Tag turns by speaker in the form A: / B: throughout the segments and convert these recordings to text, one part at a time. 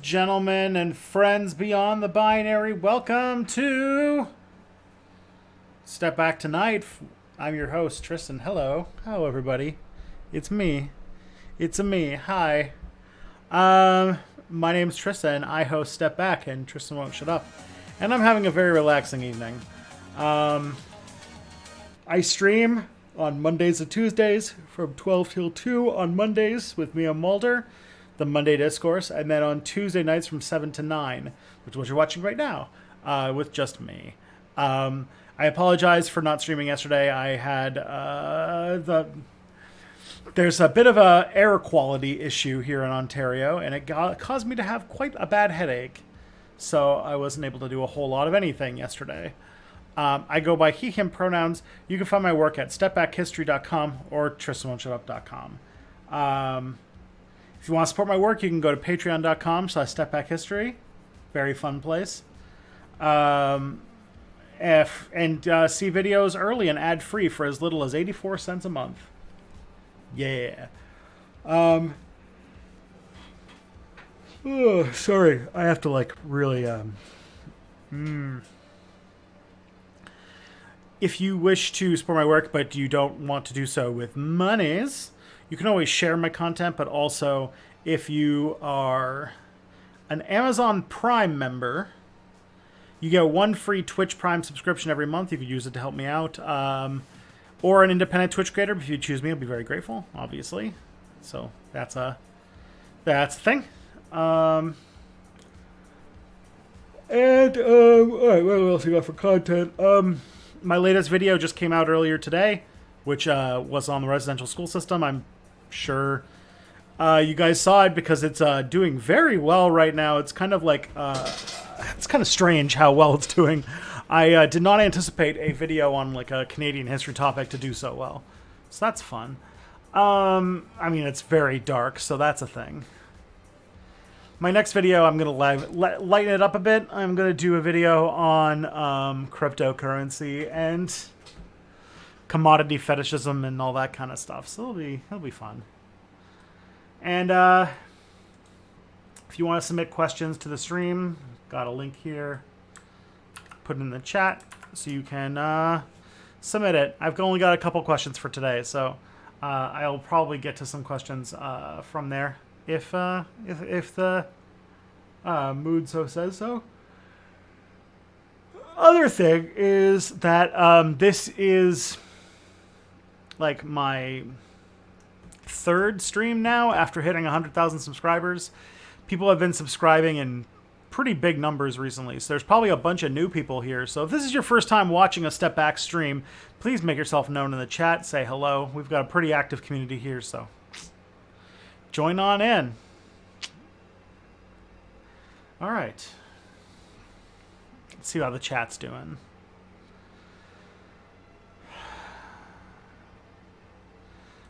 A: gentlemen, and friends beyond the binary, welcome to Step Back Tonight. I'm your host, Tristan. Hello. Hello, everybody. It's me. It's a me. Hi. My name's Tristan. I host Step Back, and Tristan won't shut up. And I'm having a very relaxing evening. I stream on Mondays and Tuesdays from 12 till 2 on Mondays with Mia Mulder, the Monday Discourse, and then on Tuesday nights from 7 to 9, which is what you're watching right now, with just me. I apologize for not streaming yesterday. I had there's a bit of a air quality issue here in Ontario, and it caused me to have quite a bad headache. So I wasn't able to do a whole lot of anything yesterday. I go by he, him pronouns. You can find my work at stepbackhistory.com or tristanwon'tshut.com. If you want to support my work, you can go to patreon.com/stepbackhistory. Very fun place. See videos early and ad-free for as little as 84 cents a month. Yeah. Sorry. I have to really If you wish to support my work, but you don't want to do so with monies, you can always share my content, but also if you are an Amazon Prime member, you get one free Twitch Prime subscription every month. You could use it to help me out. Or an independent Twitch creator. If you choose me, I'll be very grateful, obviously. So that's the thing. All right, what else we got for content? My latest video just came out earlier today, which was on the residential school system. I'm sure you guys saw it because it's doing very well right now. It's kind of it's kind of strange how well it's doing. I did not anticipate a video on a Canadian history topic to do so well. So that's fun. I mean, it's very dark, so that's a thing. My next video, I'm going to lighten it up a bit. I'm going to do a video on cryptocurrency and commodity fetishism and all that kind of stuff. So it'll be fun. And if you want to submit questions to the stream, got a link here. Put it in the chat so you can submit it. I've only got a couple questions for today, so I'll probably get to some questions from there if the mood so says so. Other thing is that this is my third stream now after hitting 100,000 subscribers. People have been subscribing in pretty big numbers recently, so there's probably a bunch of new people here. So if this is your first time watching a Step Back stream, please make yourself known in the chat. Say hello. We've got a pretty active community here, so join on in. All right. Let's see how the chat's doing.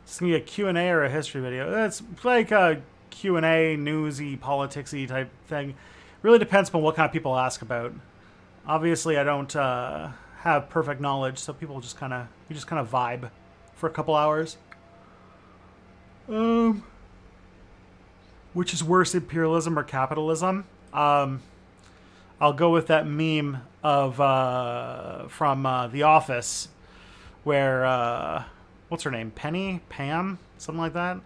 A: It's going to be a Q&A or a history video. It's like a Q&A, newsy, politicsy type thing. Really depends on what kind of people ask about. Obviously, I don't have perfect knowledge, so people just kind of vibe for a couple hours. Which is worse, imperialism or capitalism? I'll go with that meme of from The Office, where what's her name? Penny? Pam? Something like that?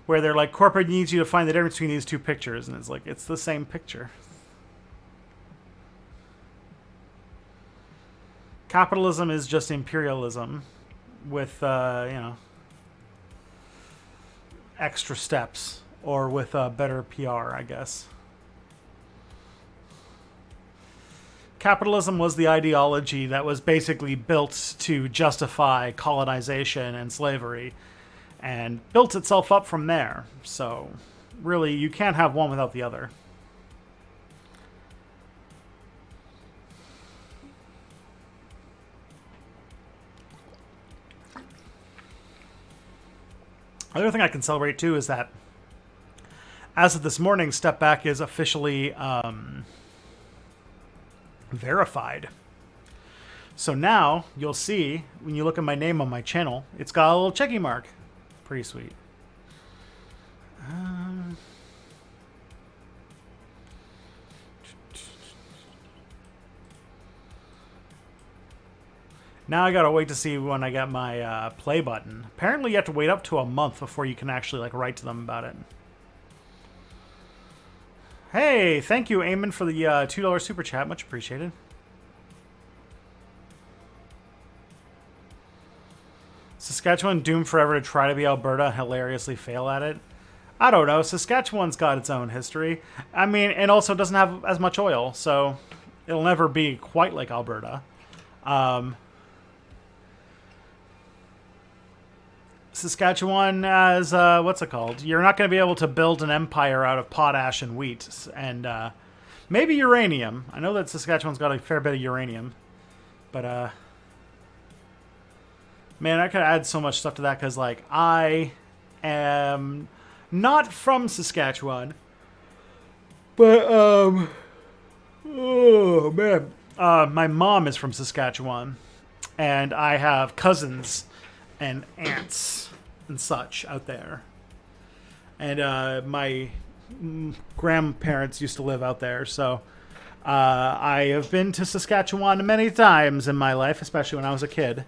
A: Where they're like, corporate needs you to find the difference between these two pictures. And it's like, it's the same picture. Capitalism is just imperialism with, extra steps. Or with better PR, I guess. Capitalism was the ideology that was basically built to justify colonization and slavery, and built itself up from there. So, really, you can't have one without the other. The other thing I can celebrate, too, is that as of this morning, Step Back is officially verified. So now, you'll see, when you look at my name on my channel, it's got a little checky mark. Pretty sweet. Now I gotta wait to see when I get my play button. Apparently you have to wait up to a month before you can actually like write to them about it. Hey, thank you, Eamon, for the $2 super chat. Much appreciated. Saskatchewan doomed forever to try to be Alberta and hilariously fail at it. I don't know. Saskatchewan's got its own history. I mean, and also doesn't have as much oil, so it'll never be quite like Alberta. Saskatchewan as, what's it called? You're not going to be able to build an empire out of potash and wheat and maybe uranium. I know that Saskatchewan's got a fair bit of uranium, but man, I could add so much stuff to that because, like, I am not from Saskatchewan, but oh man, my mom is from Saskatchewan, and I have cousins and aunts and such out there, and my grandparents used to live out there, so I have been to Saskatchewan many times in my life, especially when I was a kid.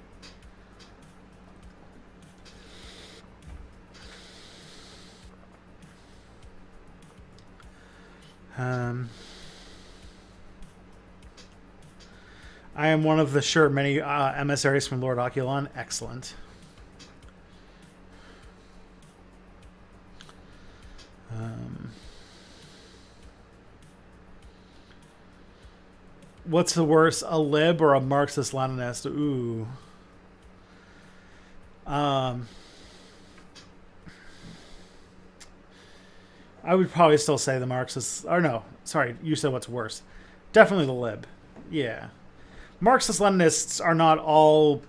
A: I am one of the many emissaries from Lord Oculon. Excellent. What's the worst, a lib or a Marxist-Leninist? Ooh. I would probably still say the Marxists. Or no, sorry, you said what's worse. Definitely the lib. Yeah. Marxist-Leninists are not all,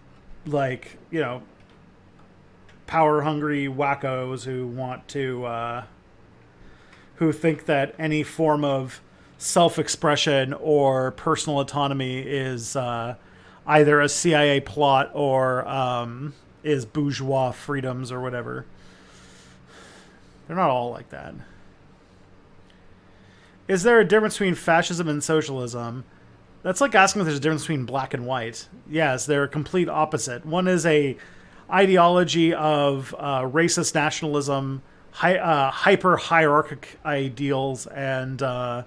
A: like, you know, power-hungry wackos who want to, who think that any form of self-expression or personal autonomy is either a CIA plot or is bourgeois freedoms or whatever. They're not all like that. Is there a difference between fascism and socialism? That's like asking if there's a difference between black and white. Yes, they're a complete opposite. One is a ideology of racist nationalism, hyper-hierarchic ideals, and the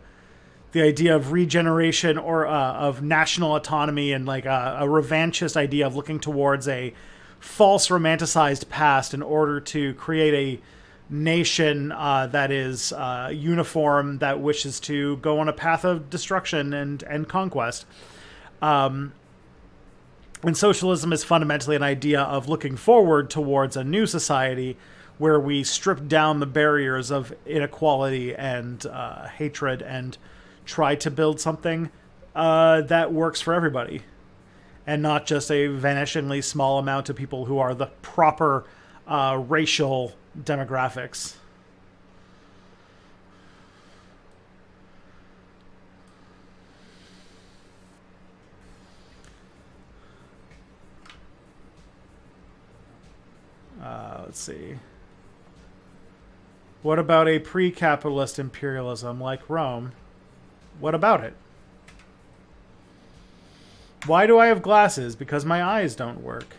A: idea of regeneration or of national autonomy, and like a revanchist idea of looking towards a false romanticized past in order to create a nation that is uniform, that wishes to go on a path of destruction and conquest. And socialism is fundamentally an idea of looking forward towards a new society where we strip down the barriers of inequality and hatred and try to build something that works for everybody, and not just a vanishingly small amount of people who are the proper racial demographics. Let's see. What about a pre-capitalist imperialism like Rome? What about it? Why do I have glasses? Because my eyes don't work.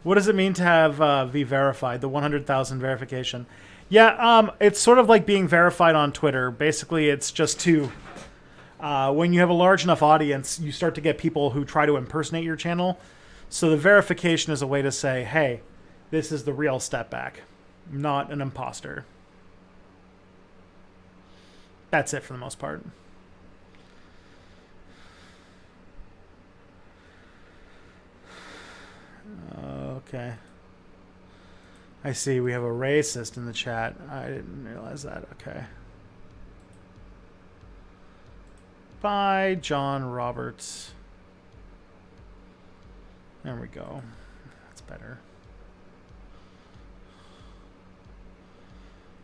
A: What does it mean to have be verified, the 100,000 verification? Yeah, it's sort of like being verified on Twitter. Basically, it's just to, when you have a large enough audience, you start to get people who try to impersonate your channel. So the verification is a way to say, hey, this is the real Step Back, not an imposter. That's it for the most part. Okay. I see we have a racist in the chat. I didn't realize that. Okay. Bye, John Roberts. There we go. That's better.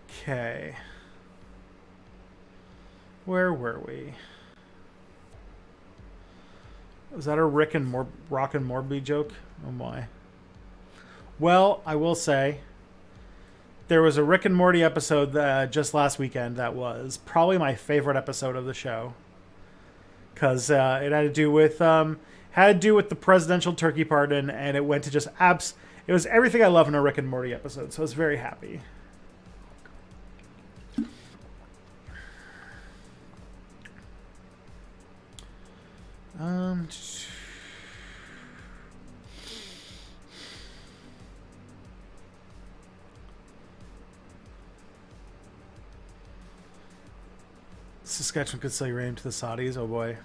A: Okay. Where were we? Was that a Rock and Morby joke? Oh my. Well, I will say There was a Rick and Morty episode just last weekend that was probably my favorite episode of the show, because it had to do with the presidential turkey pardon, and it went to just It was everything I love in a Rick and Morty episode, so I was very happy. Saskatchewan could sell uranium to the Saudis. Oh boy.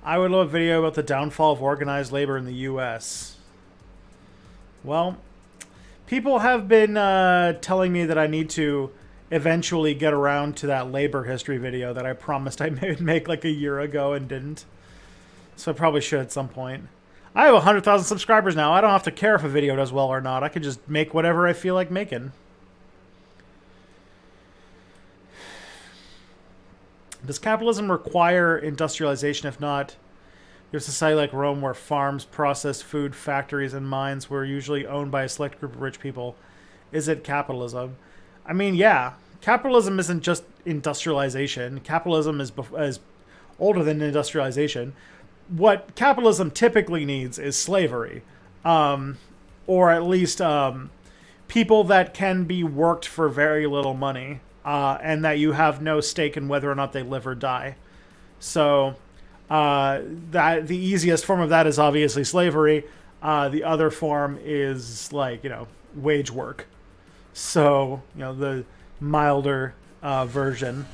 A: I would love a video about the downfall of organized labor in the U.S. Well, people have been telling me that I need to eventually get around to that labor history video that I promised I would make like a year ago and didn't. So I probably should at some point. I have 100,000 subscribers now. I don't have to care if a video does well or not. I can just make whatever I feel like making. Does capitalism require industrialization? If not, you have a society like Rome where farms, processed food, factories, and mines were usually owned by a select group of rich people. Is it capitalism? I mean, yeah. Capitalism isn't just industrialization. Capitalism is older than industrialization. What capitalism typically needs is slavery. Or at least people that can be worked for very little money. And that you have no stake in whether or not they live or die. So that the easiest form of that is obviously slavery. The other form is like, wage work. So, the milder version.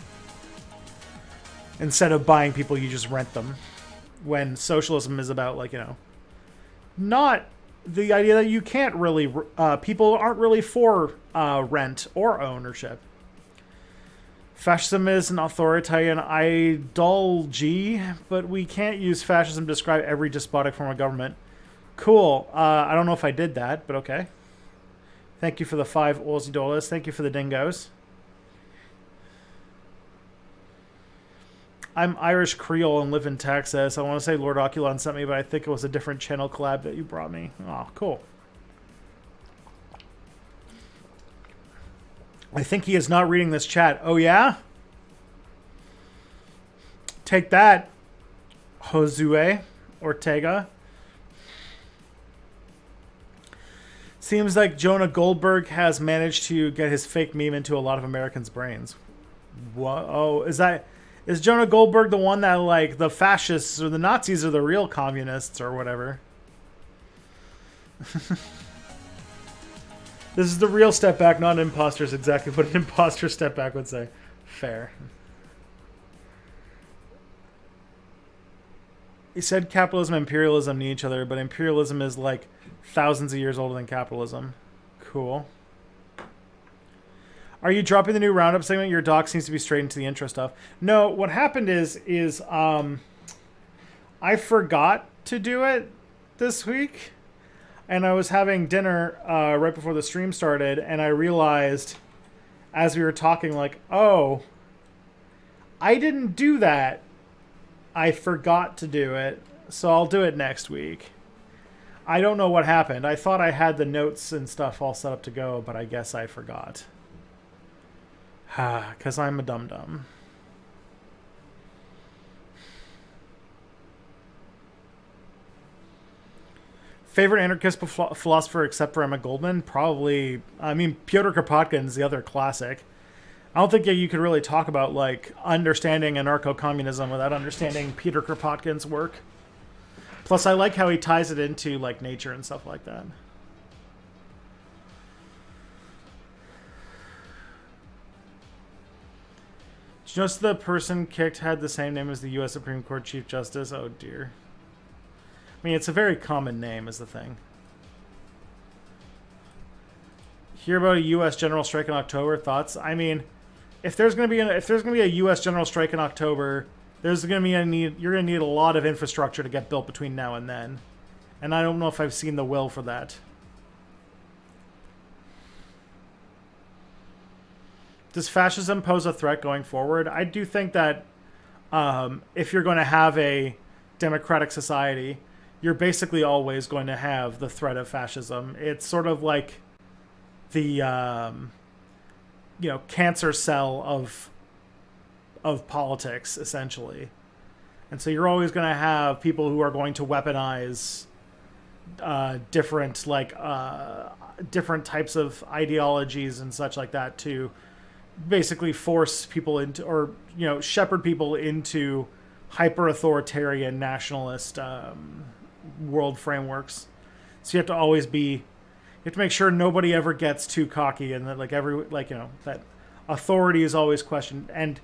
A: Instead of buying people, you just rent them. When socialism is about not the idea that you can't really, people aren't really for rent or ownership. Fascism is an authoritarian ideology, but we can't use fascism to describe every despotic form of government. Cool. I don't know if I did that, but okay. Thank you for the 5 Aussie dollars. Thank you for the dingoes. I'm Irish Creole and live in Texas. I want to say Lord Oculon sent me, but I think it was a different channel collab that you brought me. Oh, cool. I think he is not reading this chat. Oh, yeah? Take that, Josue Ortega. Seems like Jonah Goldberg has managed to get his fake meme into a lot of Americans' brains. What? Oh, is Jonah Goldberg the one that, like, the fascists or the Nazis are the real communists or whatever? This is the real step back, not an imposter, is exactly what an imposter step back would say. Fair. He said capitalism and imperialism need each other, but imperialism is like thousands of years older than capitalism. Cool. Are you dropping the new roundup segment? Your doc seems to be straight into the intro stuff. No, what happened is I forgot to do it this week. And I was having dinner right before the stream started, and I realized as we were talking, like, oh, I didn't do that. I forgot to do it, so I'll do it next week. I don't know what happened. I thought I had the notes and stuff all set up to go, but I guess I forgot. Because I'm a dum-dum. Favorite anarchist philosopher except for Emma Goldman? Probably, Pyotr Kropotkin is the other classic. I don't think you could really talk about, like, understanding anarcho-communism without understanding Peter Kropotkin's work. Plus, I like how he ties it into, like, nature and stuff like that. Just the person kicked had the same name as the U.S. Supreme Court Chief Justice? Oh, dear. I mean, it's a very common name, is the thing. Hear about a U.S. general strike in October? Thoughts? I mean, if there's going to be a U.S. general strike in October, there's going to be you're going to need a lot of infrastructure to get built between now and then, and I don't know if I've seen the will for that. Does fascism pose a threat going forward? I do think that if you're going to have a democratic society, you're basically always going to have the threat of fascism. It's sort of like the cancer cell of politics, essentially. And so you're always going to have people who are going to weaponize different different types of ideologies and such like that to basically force people into, or shepherd people into hyper authoritarian nationalist world frameworks. So you have to always you have to make sure nobody ever gets too cocky, and that that authority is always questioned. And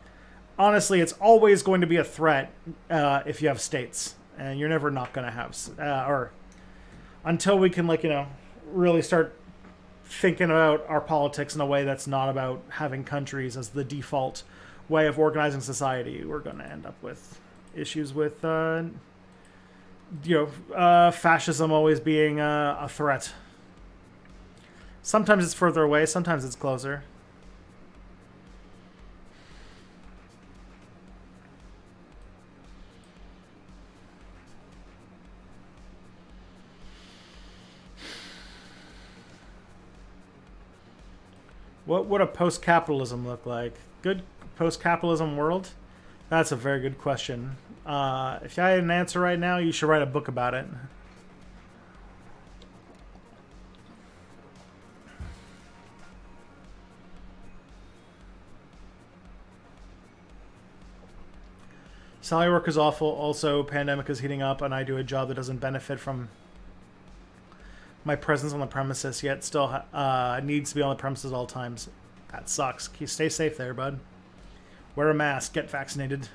A: honestly, it's always going to be a threat if you have states, and you're never not going to have or until we can really start thinking about our politics in a way that's not about having countries as the default way of organizing society. We're going to end up with issues with fascism always being a threat. Sometimes it's further away, sometimes it's closer. What would a post-capitalism look like? Good post-capitalism world? That's a very good question. If I had an answer right now, you should write a book about it. Salary work is awful. Also, pandemic is heating up, and I do a job that doesn't benefit from my presence on the premises, yet still needs to be on the premises at all times. That sucks. Stay safe there, bud. Wear a mask. Get vaccinated.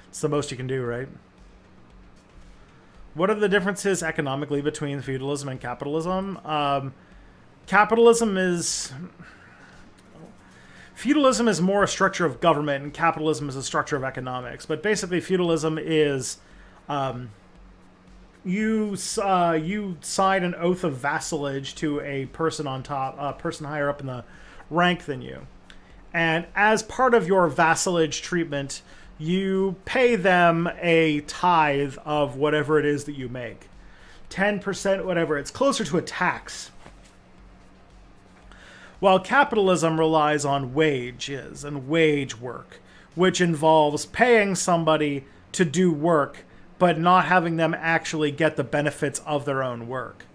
A: It's the most you can do, right? What are the differences economically between feudalism and capitalism? Feudalism is more a structure of government, and capitalism is a structure of economics. But basically, feudalism is you sign an oath of vassalage to a person on top, a person higher up in the rank than you. And as part of your vassalage treatment, you pay them a tithe of whatever it is that you make. 10%, whatever. It's closer to a tax. While capitalism relies on wages and wage work, which involves paying somebody to do work, but not having them actually get the benefits of their own work.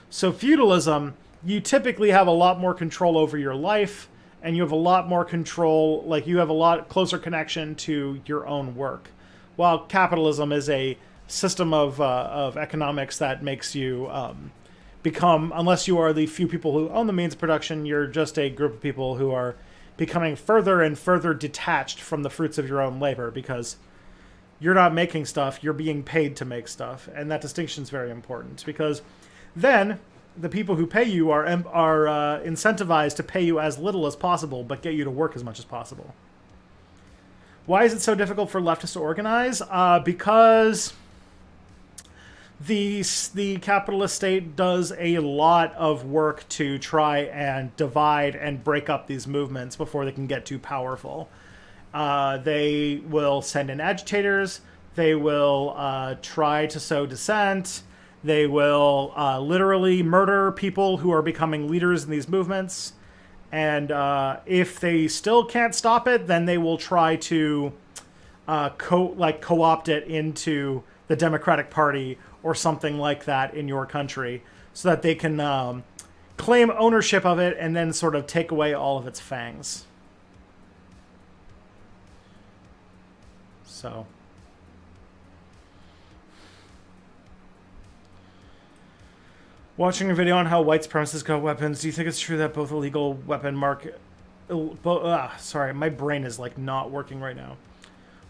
A: So feudalism, you typically have a lot more control over your life, and you have a lot more control, you have a lot closer connection to your own work. While capitalism is a system of economics that makes you become, unless you are the few people who own the means of production, you're just a group of people who are becoming further and further detached from the fruits of your own labor, because you're not making stuff, you're being paid to make stuff. And that distinction is very important, because then the people who pay you are incentivized to pay you as little as possible, but get you to work as much as possible. Why is it so difficult for leftists to organize? Because the capitalist state does a lot of work to try and divide and break up these movements before they can get too powerful. They will send in agitators. They will try to sow dissent. They will literally murder people who are becoming leaders in these movements. And if they still can't stop it, then they will try to co-opt it into the Democratic Party or something like that in your country, so that they can claim ownership of it and then sort of take away all of its fangs. So, watching a video on how white supremacists got weapons, do you think it's true that both illegal weapon market... sorry, my brain is not working right now.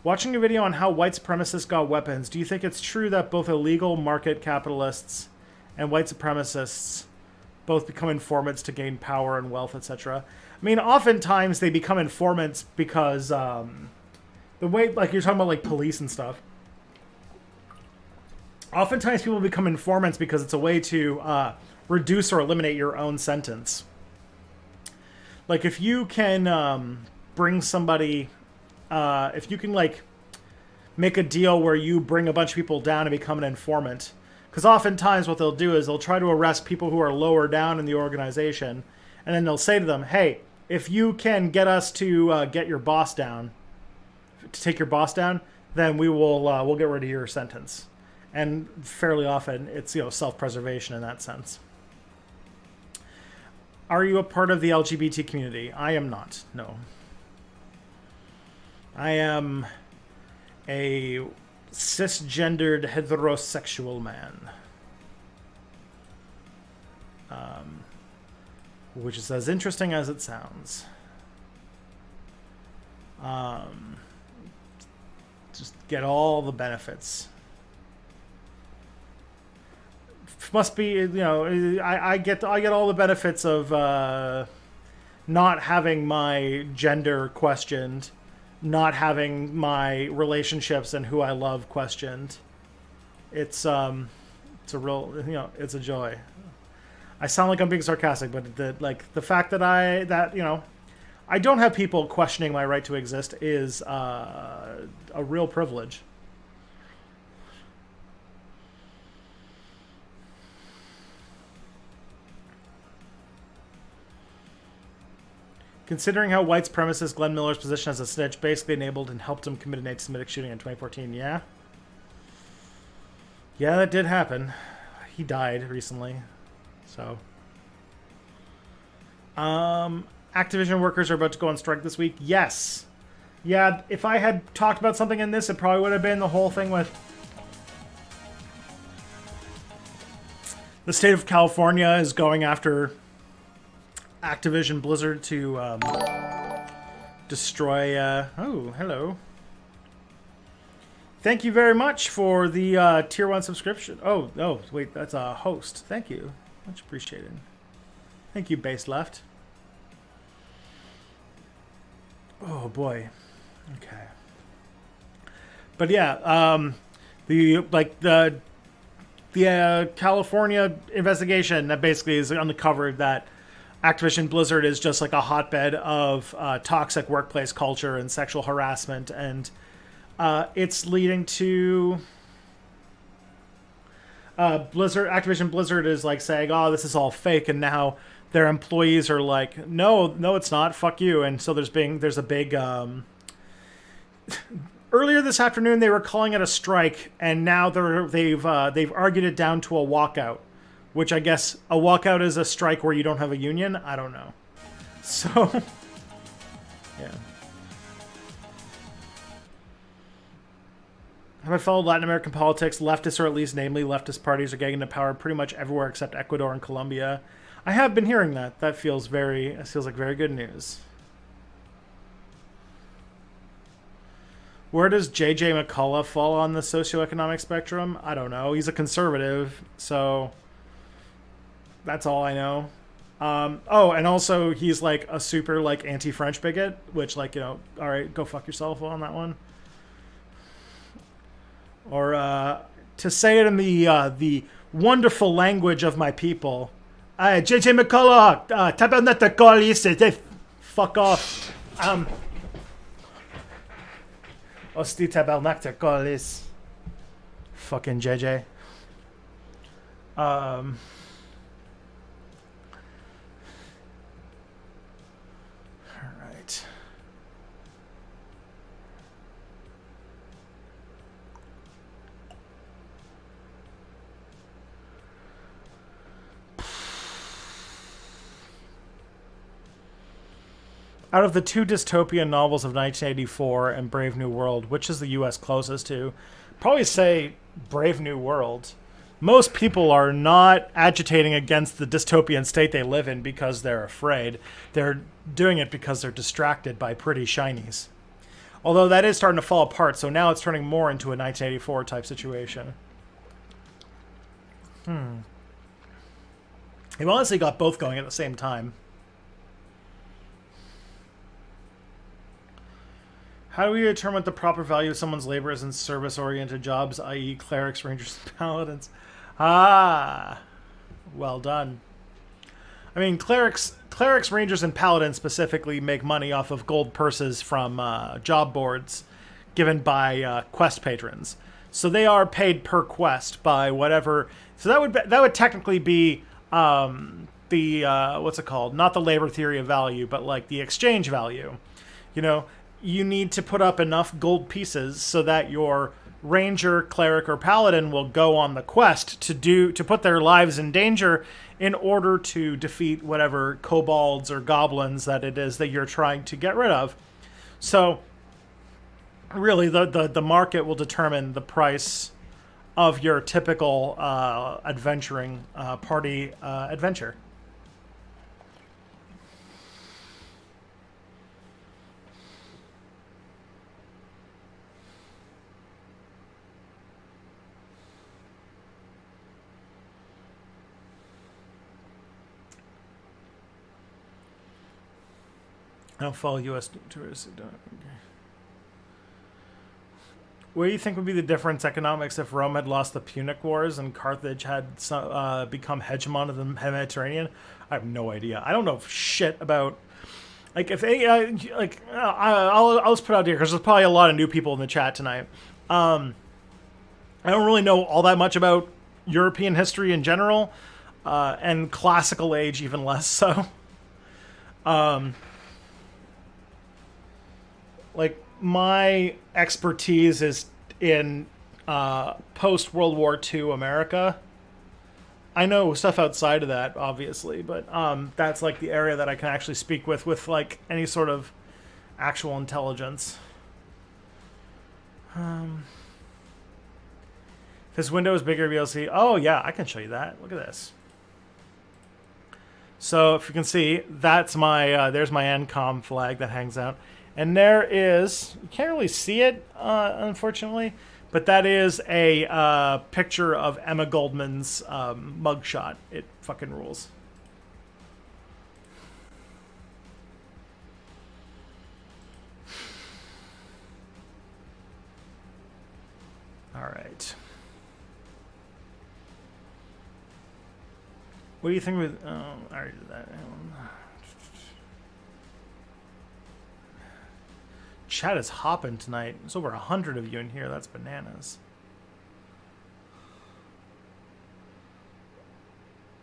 A: Watching a video on how white supremacists got weapons, do you think it's true that both illegal market capitalists and white supremacists both become informants to gain power and wealth, etc.? I mean, oftentimes they become informants because the way, you're talking about police and stuff. Oftentimes people become informants because it's a way to reduce or eliminate your own sentence. If you can bring somebody... if you can make a deal where you bring a bunch of people down and become an informant, Because oftentimes what they'll do is they'll try to arrest people who are lower down in the organization, and then they'll say to them, hey, if you can get us to get your boss down, to take your boss down, then we'll get rid of your sentence. And fairly often it's, self-preservation in that sense. Are you a part of the LGBT community? I am not. No. I am a cisgendered heterosexual man. Which is as interesting as it sounds. Just get all the benefits. Must be, I get all the benefits of not having my gender questioned, not having my relationships and who I love questioned. It's a real, it's a joy. I sound like I'm being sarcastic, but the fact that I don't have people questioning my right to exist is a real privilege. Considering how white supremacist Glenn Miller's position as a snitch basically enabled and helped him commit an anti-Semitic shooting in 2014, yeah? Yeah, that did happen. He died recently. So. Activision workers are about to go on strike this week. Yes. Yeah, if I had talked about something in this, it probably would have been the whole thing with the state of California is going after Activision Blizzard to destroy... oh, hello. Thank you very much for the Tier 1 subscription. Oh, wait, that's a host. Thank you. Much appreciated. Thank you, Base Left. Oh, boy. Okay. But yeah, the California investigation that basically is uncovered that Activision Blizzard is just like a hotbed of toxic workplace culture and sexual harassment, and it's leading to Activision Blizzard is like saying, "Oh, this is all fake," and now their employees are like, "No, it's not. Fuck you." And so there's a big. Earlier this afternoon, they were calling it a strike, and now they've argued it down to a walkout. Which I guess a walkout is a strike where you don't have a union? I don't know. So, yeah. Have I followed Latin American politics? Leftists, or at least namely leftist parties, are getting into power pretty much everywhere except Ecuador and Colombia. I have been hearing that. That feels like very good news. Where does J.J. McCullough fall on the socioeconomic spectrum? I don't know. He's a conservative, so... That's all I know. And also he's like a super like anti-French bigot, which all right, go fuck yourself on that one. Or to say it in the wonderful language of my people, JJ McCullough, tabernacle, fuck off. Osti tabernacle, fucking JJ. Out of the two dystopian novels of 1984 and Brave New World, which is the U.S. closest to? Probably say Brave New World. Most people are not agitating against the dystopian state they live in because they're afraid. They're doing it because they're distracted by pretty shinies. Although that is starting to fall apart, so now it's turning more into a 1984 type situation. They've honestly got both going at the same time. How do we determine what the proper value of someone's labor is in service-oriented jobs, i.e. clerics, rangers, and paladins? Ah, well done. I mean, clerics, rangers, and paladins specifically make money off of gold purses from job boards given by quest patrons. So they are paid per quest by whatever. So that would technically be the what's it called? Not the labor theory of value, but like the exchange value. You know, you need to put up enough gold pieces so that your ranger, cleric, or paladin will go on the quest to put their lives in danger in order to defeat whatever kobolds or goblins that it is that you're trying to get rid of. So really the market will determine the price of your typical adventuring party adventure. I don't follow U.S. tourists. What do you think would be the difference economics if Rome had lost the Punic Wars and Carthage had become hegemon of the Mediterranean? I have no idea. I don't know shit about like if they I'll just put it out here because there's probably a lot of new people in the chat tonight. I don't really know all that much about European history in general, and classical age even less so. Like my expertise is in post World War II America. I know stuff outside of that, obviously, but that's like the area that I can actually speak with like any sort of actual intelligence. If this window is bigger, you'll see. Oh yeah, I can show you that. Look at this. So if you can see, that's my there's my NCOM flag that hangs out. And there is, you can't really see it, unfortunately, but that is a picture of Emma Goldman's mugshot. It fucking rules. All right. What do you think with... Oh, I already did that. Chat is hopping tonight. There's over 100 of you in here. That's bananas.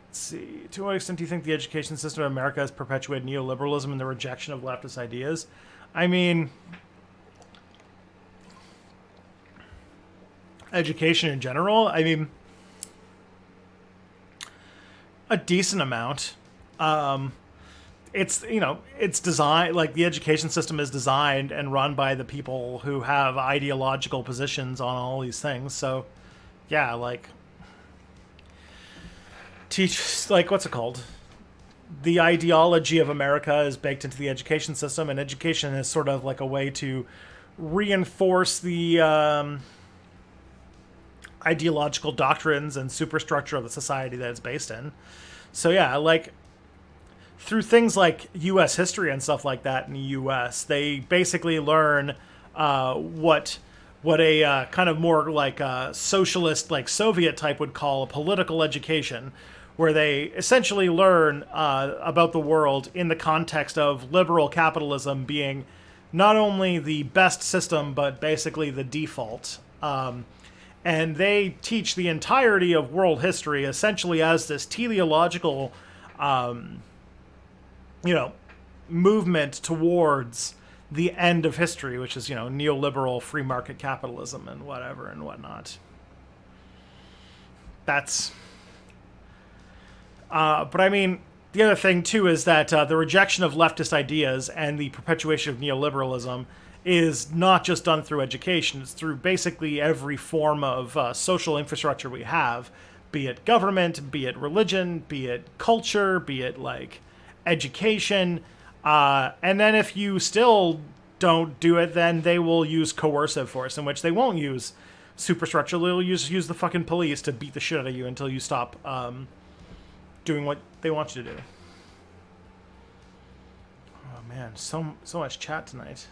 A: Let's see. To what extent do you think the education system of America has perpetuated neoliberalism and the rejection of leftist ideas? I mean, education in general, I mean, a decent amount. It's, you know, it's designed, like the education system is designed and run by the people who have ideological positions on all these things. So, yeah, like, teach, like, what's it called? The ideology of America is baked into the education system, and education is sort of like a way to reinforce the ideological doctrines and superstructure of the society that it's based in. So, yeah, like, through things like U.S. history and stuff like that in the U.S., they basically learn what a kind of more like a socialist, like Soviet type would call a political education, where they essentially learn about the world in the context of liberal capitalism being not only the best system, but basically the default. And they teach the entirety of world history essentially as this teleological movement towards the end of history, which is, neoliberal free market capitalism and whatever and whatnot. That's... but I mean, the other thing, too, is that the rejection of leftist ideas and the perpetuation of neoliberalism is not just done through education. It's through basically every form of social infrastructure we have, be it government, be it religion, be it culture, be it, like, education. And then if you still don't do it, then they will use coercive force, in which they won't use superstructure. They'll use the fucking police to beat the shit out of you until you stop doing what they want you to do. Oh man, so much chat tonight.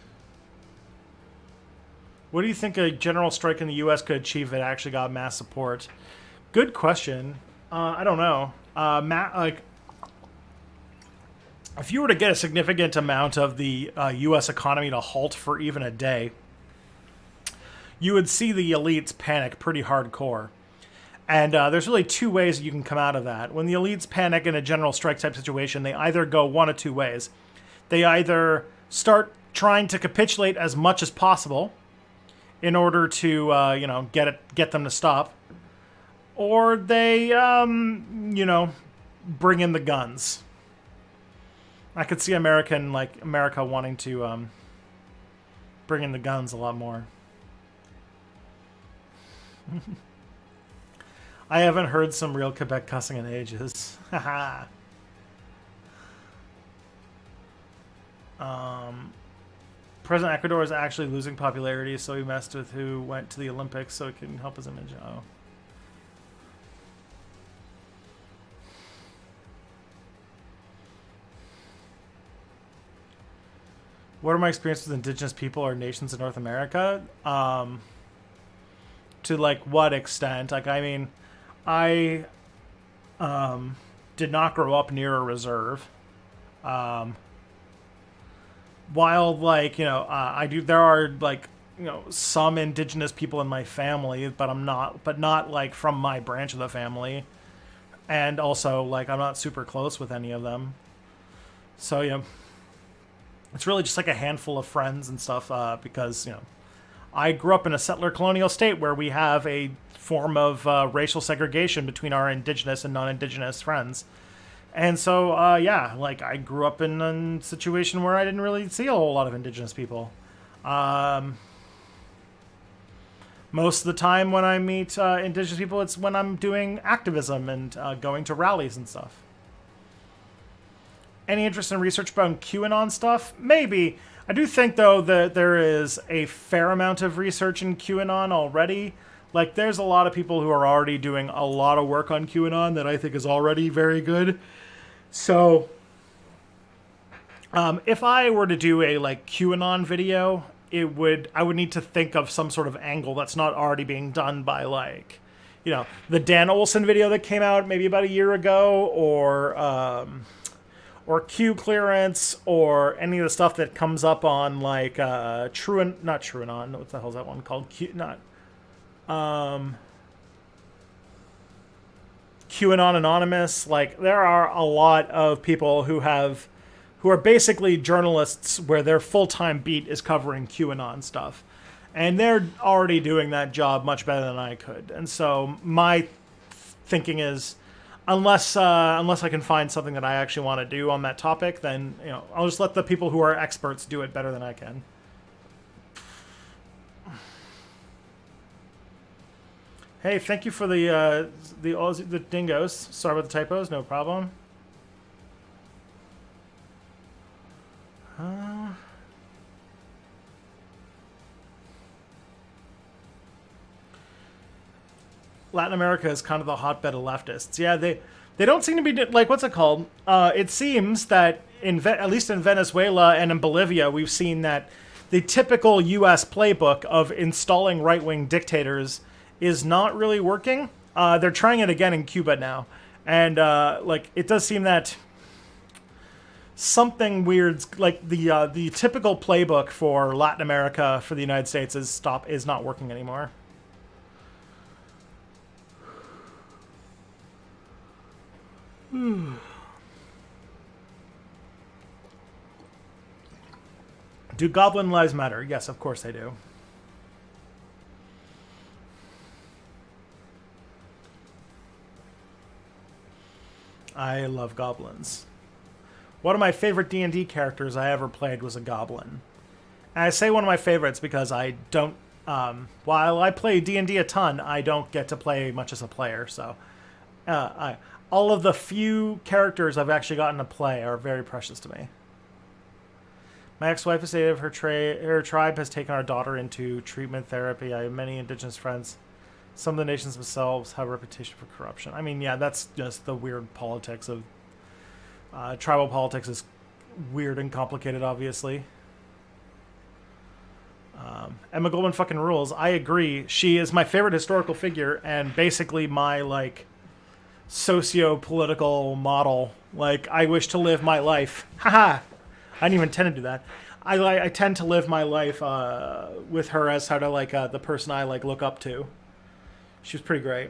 A: What do you think a general strike in the U.S. could achieve if it actually got mass support? Good question. I don't know. If you were to get a significant amount of the U.S. economy to halt for even a day, you would see the elites panic pretty hardcore. And there's really two ways you can come out of that. When the elites panic in a general strike type situation, they either go one of two ways. They either start trying to capitulate as much as possible in order to, get them to stop, or they, bring in the guns. I could see America wanting to bring in the guns a lot more. I haven't heard some real Quebec cussing in ages. Haha. President Ecuador is actually losing popularity, so he messed with who went to the Olympics so it can help his image. Oh. What are my experiences with indigenous people or nations in North America? To what extent? I did not grow up near a reserve. While I do, there are some indigenous people in my family, but not from my branch of the family, and also I'm not super close with any of them. So it's really just a handful of friends and stuff, because I grew up in a settler colonial state where we have a form of racial segregation between our indigenous and non-indigenous friends. And so, I grew up in a situation where I didn't really see a whole lot of indigenous people. Most of the time when I meet indigenous people, it's when I'm doing activism and going to rallies and stuff. Any interest in research about QAnon stuff? Maybe. I do think, though, that there is a fair amount of research in QAnon already. There's a lot of people who are already doing a lot of work on QAnon that I think is already very good. So, if I were to do a, QAnon video, I would need to think of some sort of angle that's not already being done by, the Dan Olson video that came out maybe about a year ago, or Q clearance, or any of the stuff that comes up on not TrueAnon. What the hell's that one called? QAnon Anonymous. There are a lot of people who are basically journalists where their full-time beat is covering QAnon stuff, and they're already doing that job much better than I could. And so my thinking is, Unless I can find something that I actually want to do on that topic, then I'll just let the people who are experts do it better than I can. Hey, thank you for the dingoes. Sorry about the typos. No problem. Latin America is kind of the hotbed of leftists. Yeah, they don't seem to be what's it called? It seems that at least in Venezuela and in Bolivia, we've seen that the typical U.S. playbook of installing right-wing dictators is not really working. They're trying it again in Cuba now, and it does seem that something weird, the typical playbook for Latin America for the United States is not working anymore. Do goblin lives matter? Yes, of course they do. I love goblins. One of my favorite D&D characters I ever played was a goblin. And I say one of my favorites because I don't... while I play D&D a ton, I don't get to play much as a player, so... all of the few characters I've actually gotten to play are very precious to me. My ex-wife has stated her tribe has taken our daughter into treatment therapy. I have many indigenous friends. Some of the nations themselves have a reputation for corruption. I mean, yeah, that's just the weird politics of... tribal politics is weird and complicated, obviously. Emma Goldman fucking rules. I agree. She is my favorite historical figure and basically my, socio-political model. I wish to live my life. Haha! I didn't even intend to do that. I tend to live my life with her as sort of like the person I like look up to. She was pretty great.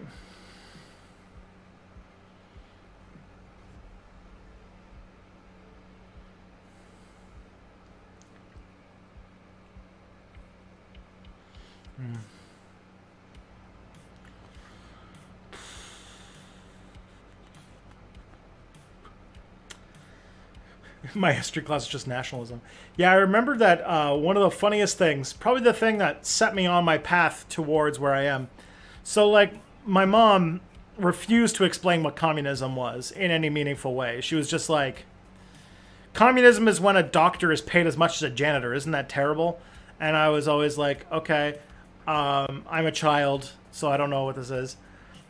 A: My history class is just nationalism. Yeah, I remember that one of the funniest things, probably the thing that set me on my path towards where I am. So, like, my mom refused to explain what communism was in any meaningful way. She was just like, communism is when a doctor is paid as much as a janitor. Isn't that terrible? And I was always like, okay, I'm a child, so I don't know what this is.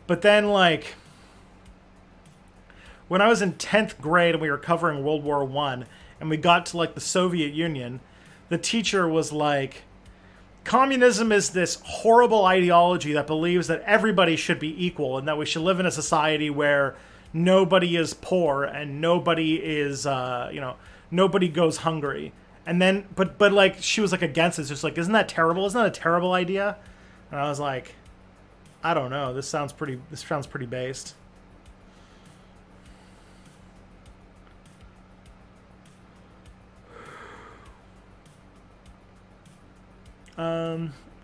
A: But then, like, when I was in 10th grade and we were covering World War One, and we got to like the Soviet Union, the teacher was like, communism is this horrible ideology that believes that everybody should be equal and that we should live in a society where nobody is poor and nobody is, nobody goes hungry. And then, but like, she was like against it. Just like, isn't that terrible? Isn't that a terrible idea? And I was like, I don't know. This sounds pretty based.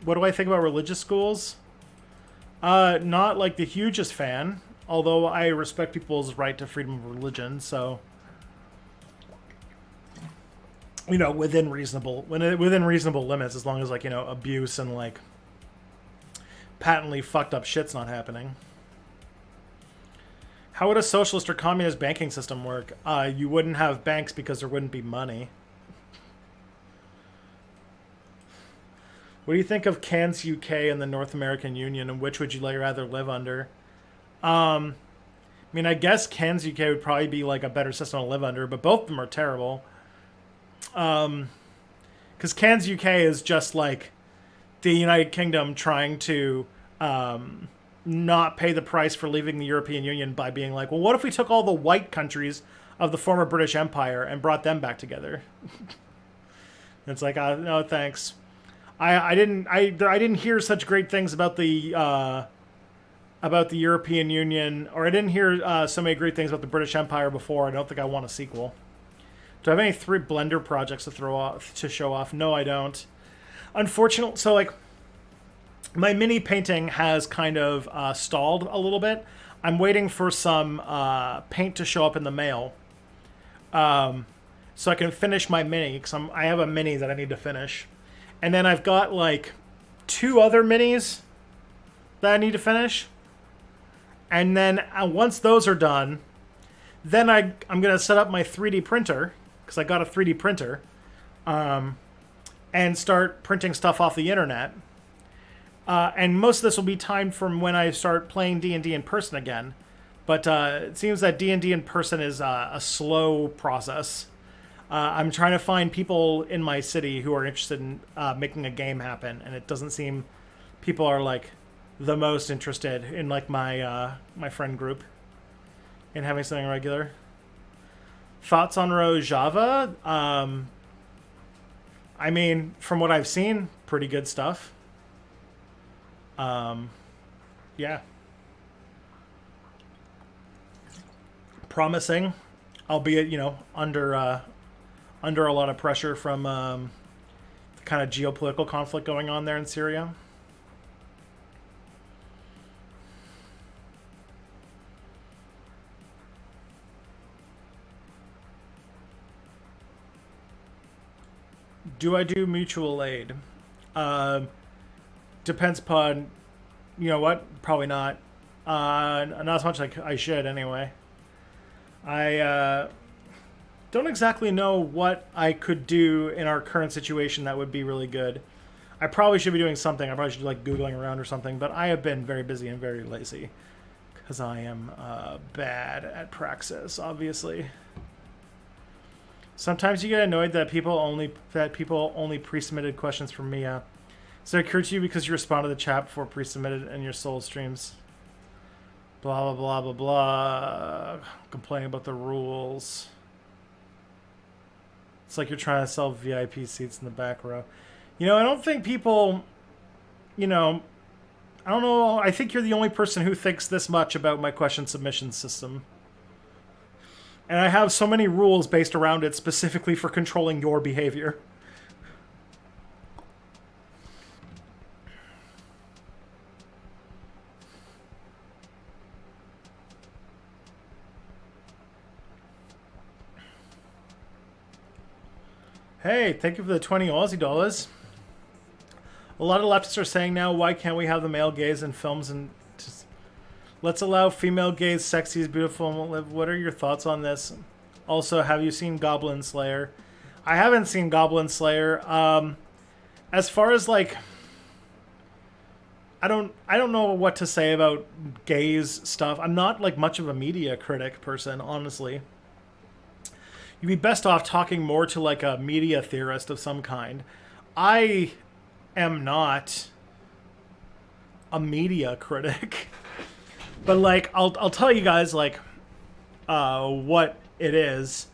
A: What do I think about religious schools? Not like the hugest fan, although I respect people's right to freedom of religion. So, within reasonable limits, as long as like abuse and like patently fucked up shit's not happening. How would a socialist or communist banking system work? You wouldn't have banks because there wouldn't be money. What do you think of Cairns, UK, and the North American Union, and which would you rather live under? I mean, I guess Cairns, UK would probably be like a better system to live under, but both of them are terrible. Because Cairns, UK is just like the United Kingdom trying to not pay the price for leaving the European Union by being like, well, what if we took all the white countries of the former British Empire and brought them back together? It's like, no, thanks. I didn't hear such great things about the European Union, or I didn't hear so many great things about the British Empire before. I don't think I want a sequel. Do I have any 3 Blender projects to show off? No, I don't. Unfortunately, so like my mini painting has kind of stalled a little bit. I'm waiting for some paint to show up in the mail, so I can finish my mini because I have a mini that I need to finish. And then I've got like 2 other minis that I need to finish. And then once those are done, then I'm going to set up my 3D printer, because I got a 3D printer, and start printing stuff off the internet. And most of this will be timed from when I start playing D&D in person again. But it seems that D&D in person is a slow process. I'm trying to find people in my city who are interested in making a game happen, and it doesn't seem people are like the most interested in like my my friend group in having something regular. Thoughts on Rojava? I mean, from what I've seen, pretty good stuff. Yeah, promising, albeit under a lot of pressure from the kind of geopolitical conflict going on there in Syria. Do I do mutual aid? Depends upon, what? Probably not. Not as much like I should anyway. I don't exactly know what I could do in our current situation that would be really good. I probably should be doing something. I probably should be like Googling around or something, but I have been very busy and very lazy because I am bad at praxis, obviously. Sometimes you get annoyed that people only pre-submitted questions from Mia. Does it occur to you because you respond to the chat before pre-submitted in your soul streams? Blah, blah, blah, blah, blah. Complaining about the rules. It's like you're trying to sell VIP seats in the back row. I don't think people, you know, I don't know. I think you're the only person who thinks this much about my question submission system. And I have so many rules based around it specifically for controlling your behavior. Hey, thank you for the 20 Aussie dollars. A lot of leftists are saying now, why can't we have the male gaze in films and just let's allow female gaze, sexy is beautiful and won't live. What are your thoughts on this? Also, have you seen Goblin Slayer? I haven't seen Goblin Slayer. As far as like, I don't know what to say about gaze stuff. I'm not like much of a media critic person, honestly. You'd be best off talking more to like a media theorist of some kind. I am not a media critic, but like I'll tell you guys like what it is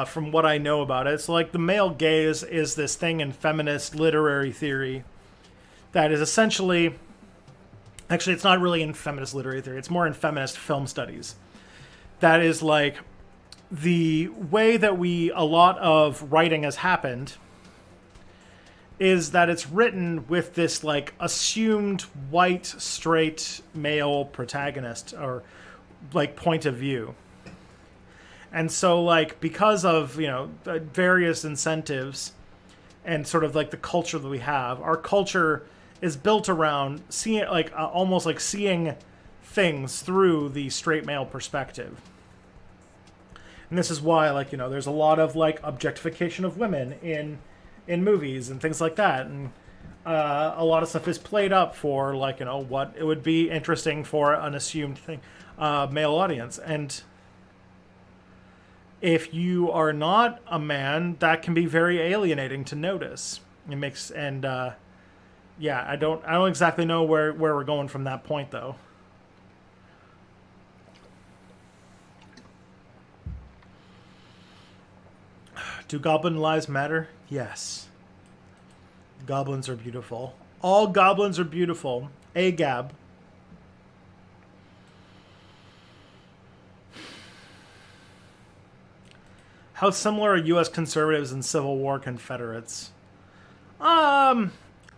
A: from what I know about it. So like the male gaze is this thing in feminist literary theory that is essentially, actually it's not really in feminist literary theory, it's more in feminist film studies. That is like the way that a lot of writing has happened is that it's written with this like assumed white straight male protagonist or like point of view. And so like because of various incentives and sort of like the culture that we have, our culture is built around seeing like almost like seeing things through the straight male perspective. And this is why like there's a lot of like objectification of women in movies and things like that, and a lot of stuff is played up for like what it would be interesting for an assumed thing male audience. And if you are not a man, that can be very alienating to notice. It makes yeah, I don't exactly know where we're going from that point though. Do goblin lives matter? Yes. Goblins are beautiful. All goblins are beautiful. Agab. How similar are U.S. conservatives and Civil War Confederates? I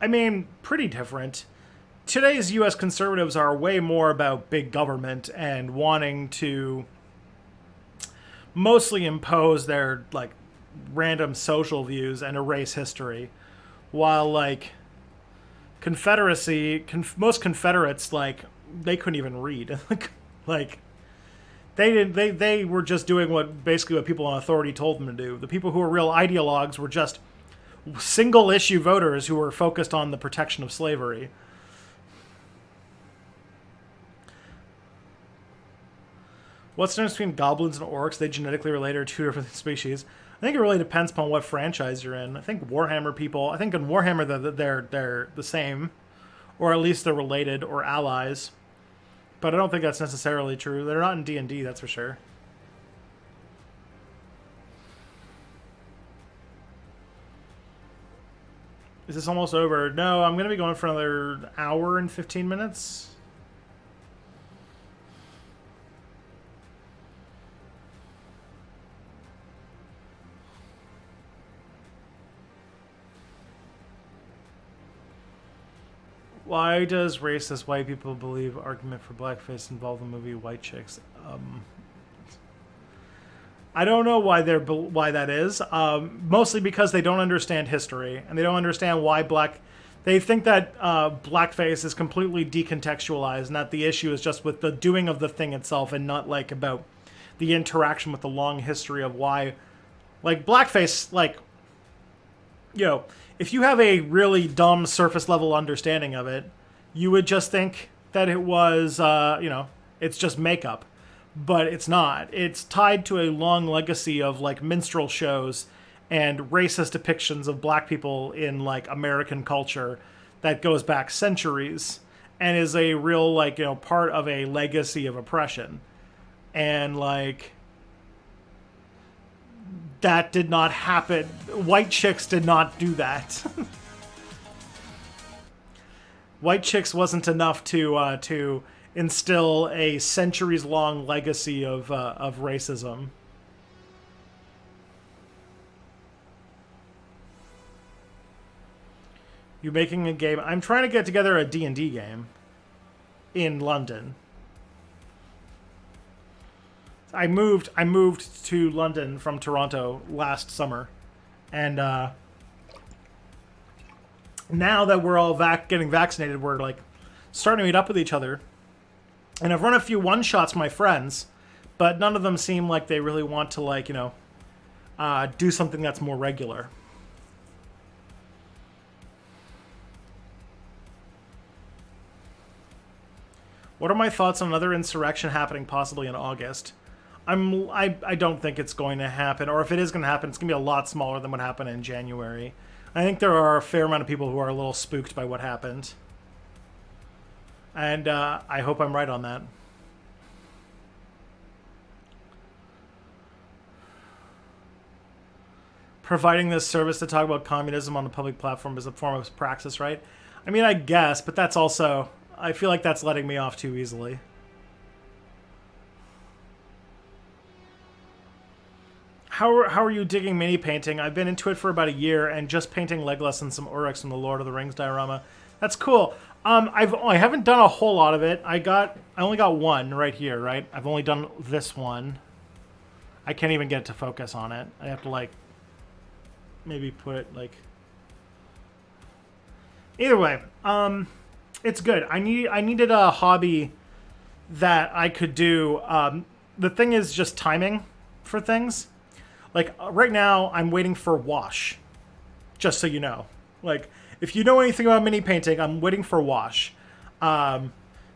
A: mean, pretty different. Today's U.S. conservatives are way more about big government and wanting to mostly impose their like random social views and erase history, while like most Confederates like they couldn't even read. Like they were just doing what people in authority told them to do. The people who were real ideologues were just single issue voters who were focused on the protection of slavery. What's the difference between goblins and orcs? They genetically related, are two different species. I think it really depends upon what franchise you're in. I think Warhammer people, I think in Warhammer they're the same, or at least they're related or allies. But I don't think that's necessarily true. They're not in D&D, that's for sure. Is this almost over? No, I'm going to be going for another hour and 15 minutes. Why does racist white people believe argument for blackface involve the movie White Chicks? I don't know why that is. Mostly because they don't understand history and they don't understand why they think that blackface is completely decontextualized and that the issue is just with the doing of the thing itself and not like about the interaction with the long history of why, like blackface, like if you have a really dumb surface level understanding of it, you would just think that it was, it's just makeup. But it's not. It's tied to a long legacy of like minstrel shows and racist depictions of black people in like American culture that goes back centuries and is a real like, part of a legacy of oppression. And like That did not happen. White chicks did not do that. White chicks wasn't enough to instill a centuries-long legacy of racism. You making a game? I'm trying to get together a D&D game in London. I moved to London from Toronto last summer, and now that we're all getting vaccinated, we're like starting to meet up with each other. And I've run a few one-shots with my friends, but none of them seem like they really want to, like, do something that's more regular. What are my thoughts on another insurrection happening possibly in August? I don't think it's going to happen, or if it is going to happen, it's going to be a lot smaller than what happened in January. I think there are a fair amount of people who are a little spooked by what happened. And I hope I'm right on that. Providing this service to talk about communism on the public platform is a form of praxis, right? I mean, I guess, but that's also... I feel like that's letting me off too easily. How are you digging mini painting? I've been into it for about a year and just painting Legolas and some Uruks from the Lord of the Rings diorama. That's cool. I haven't done a whole lot of it. I only got one right here, right? I've only done this one. I can't even get it to focus on it. I have to, like, maybe put it, like... Either way, it's good. I needed a hobby that I could do. The thing is just timing for things. Like, right now, I'm waiting for wash. Just so you know. Like, if you know anything about mini painting, I'm waiting for wash.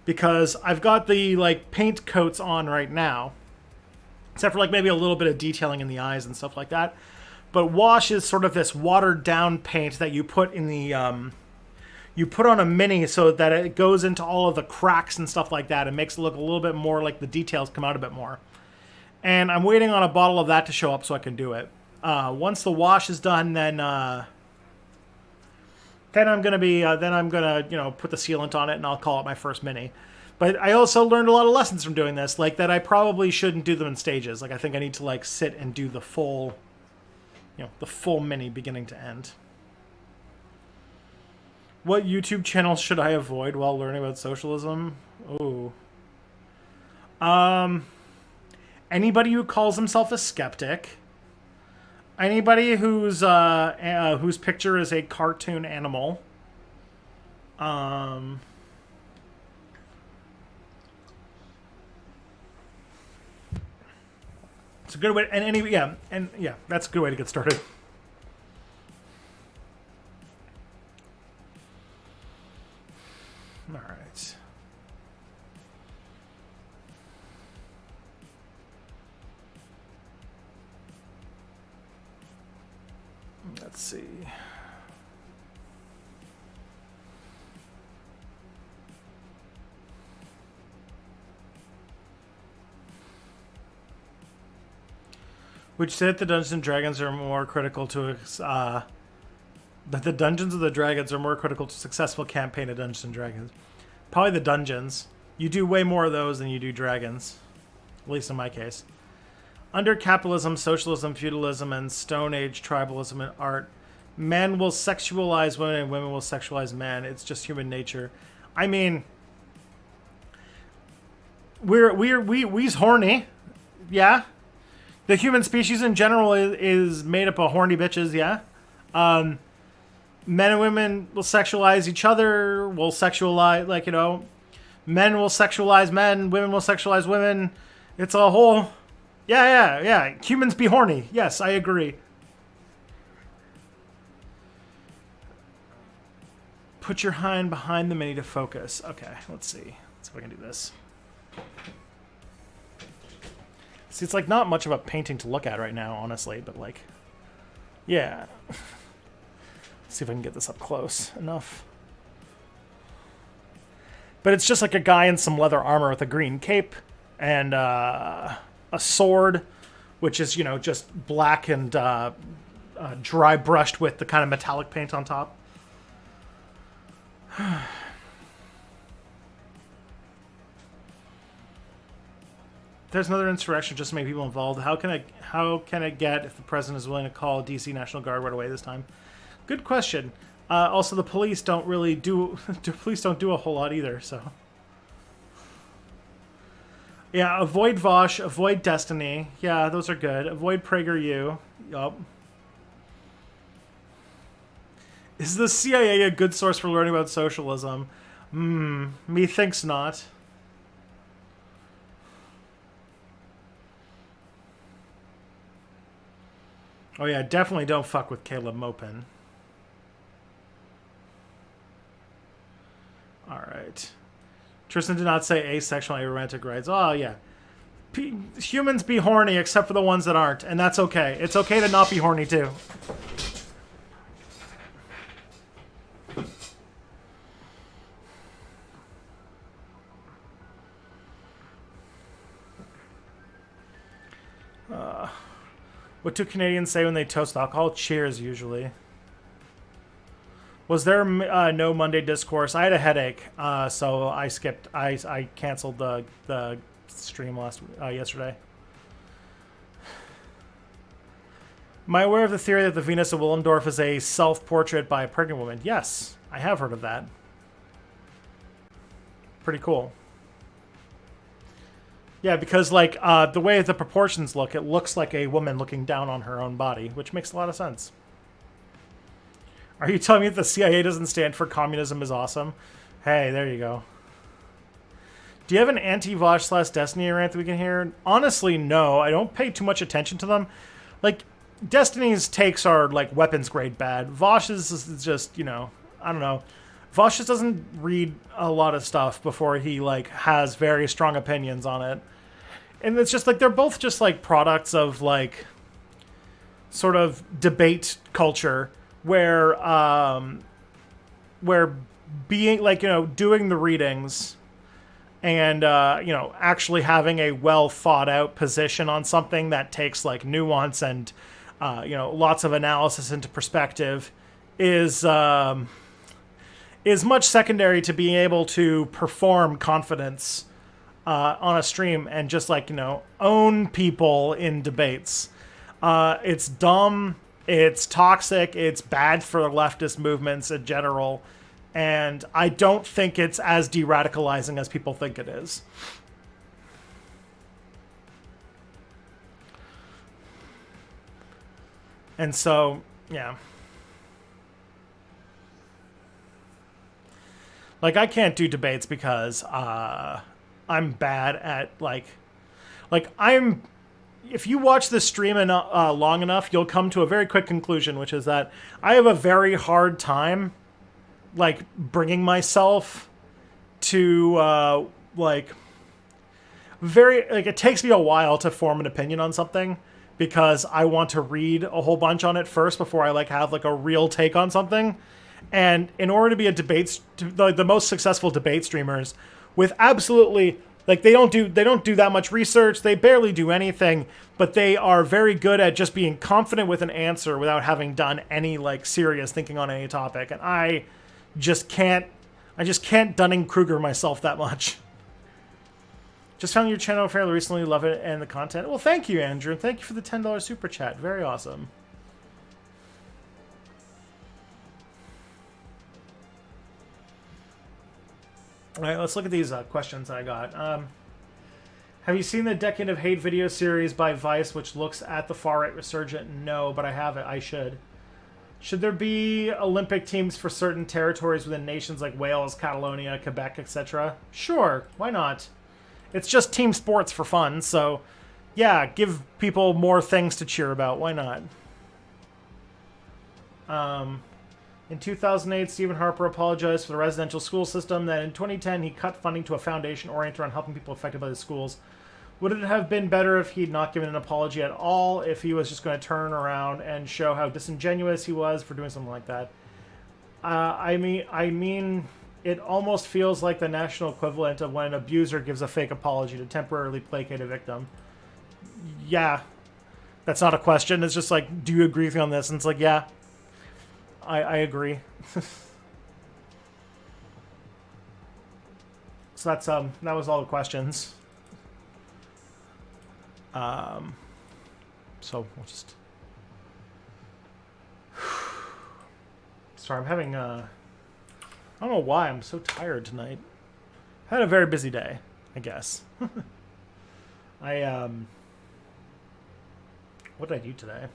A: Because I've got the, like, paint coats on right now. Except for, like, maybe a little bit of detailing in the eyes and stuff like that. But wash is sort of this watered-down paint that you put in the... you put on a mini so that it goes into all of the cracks and stuff like that. It makes it look a little bit more like the details come out a bit more. And I'm waiting on a bottle of that to show up so I can do it. Once the wash is done, then I'm gonna put the sealant on it, and I'll call it my first mini. But I also learned a lot of lessons from doing this, like that I probably shouldn't do them in stages. Like, I think I need to, like, sit and do the full, the full mini beginning to end. What YouTube channels should I avoid while learning about socialism? Oh. Anybody who calls himself a skeptic. Anybody whose picture is a cartoon animal. It's a good way, that's a good way to get started. All right. Let's see. Which said the Dungeons and Dragons are more critical to that the Dungeons of the Dragons are more critical to successful campaign of Dungeons and Dragons. Probably the dungeons. You do way more of those than you do dragons. At least in my case. Under capitalism, socialism, feudalism, and Stone Age tribalism and art, men will sexualize women and women will sexualize men. It's just human nature. I mean, we's horny. Yeah. The human species in general is made up of horny bitches, yeah. Men and women will sexualize each other, will sexualize, men will sexualize men, women will sexualize women. It's a whole... Yeah. Humans be horny. Yes, I agree. Put your hand behind the mini to focus. Okay, let's see. Let's see if I can do this. See, it's like not much of a painting to look at right now, honestly, but like, yeah. Let's see if I can get this up close enough. But it's just like a guy in some leather armor with a green cape and a sword which is, just black and dry brushed with the kind of metallic paint on top. There's another insurrection just to make people involved. How can it get if the president is willing to call DC National Guard right away this time? Good question. Also, the police don't really do the police don't do a whole lot either. So, yeah, avoid Vosh, avoid Destiny. Yeah, those are good. Avoid PragerU. Yup. Is the CIA a good source for learning about socialism? Methinks not. Oh yeah, definitely don't fuck with Caleb Mopin. Alright. Tristan did not say asexual aromantic rights. Oh yeah. Humans be horny except for the ones that aren't, and that's okay. It's okay to not be horny too. What do Canadians say when they toast alcohol? Cheers, usually. Was there no Monday discourse? I had a headache, so I skipped. I canceled the stream yesterday. Am I aware of the theory that the Venus of Willendorf is a self-portrait by a pregnant woman? Yes, I have heard of that. Pretty cool. Yeah, because, like, the way the proportions look, it looks like a woman looking down on her own body, which makes a lot of sense. Are you telling me that the CIA doesn't stand for communism is awesome? Hey, there you go. Do you have an anti-Vosh/Destiny rant that we can hear? Honestly, no. I don't pay too much attention to them. Like, Destiny's takes are, like, weapons-grade bad. Vosh's is just, I don't know. Vosh just doesn't read a lot of stuff before he, like, has very strong opinions on it. And it's just, like, they're both just, like, products of, like, sort of debate culture where being, like, doing the readings and, actually having a well-thought-out position on something that takes, like, nuance and, lots of analysis into perspective is much secondary to being able to perform confidence on a stream and just, like, own people in debates. It's dumb, it's toxic, it's bad for leftist movements in general, and I don't think it's as de-radicalizing as people think it is. And so, yeah. Like, I can't do debates because I'm bad at, if you watch this stream long enough, you'll come to a very quick conclusion, which is that I have a very hard time, like, bringing myself to, it takes me a while to form an opinion on something because I want to read a whole bunch on it first before I, like, have, like, a real take on something. And in order to be the most successful debate streamers, with absolutely, like, they don't do that much research, they barely do anything, but they are very good at just being confident with an answer without having done any, like, serious thinking on any topic. And I just can't Dunning-Kruger myself that much. Just found your channel fairly recently, love it and the content. Well, thank you, Andrew, and thank you for the $10 super chat. Very awesome. All right, let's look at these questions that I got. Have you seen the Decade of Hate video series by Vice, which looks at the far-right resurgent? No, but I have it. I should. Should there be Olympic teams for certain territories within nations like Wales, Catalonia, Quebec, etc.? Sure, why not? It's just team sports for fun, so yeah, give people more things to cheer about. Why not? In 2008, Stephen Harper apologized for the residential school system. Then in 2010, he cut funding to a foundation oriented on helping people affected by the schools. Would it have been better if he'd not given an apology at all, if he was just going to turn around and show how disingenuous he was for doing something like that? I mean, it almost feels like the national equivalent of when an abuser gives a fake apology to temporarily placate a victim. Yeah. That's not a question. It's just like, do you agree with me on this? And it's like, yeah, I agree. So that's that was all the questions. So we'll just. Sorry, I'm having I don't know why I'm so tired tonight. I had a very busy day, I guess. What did I do today?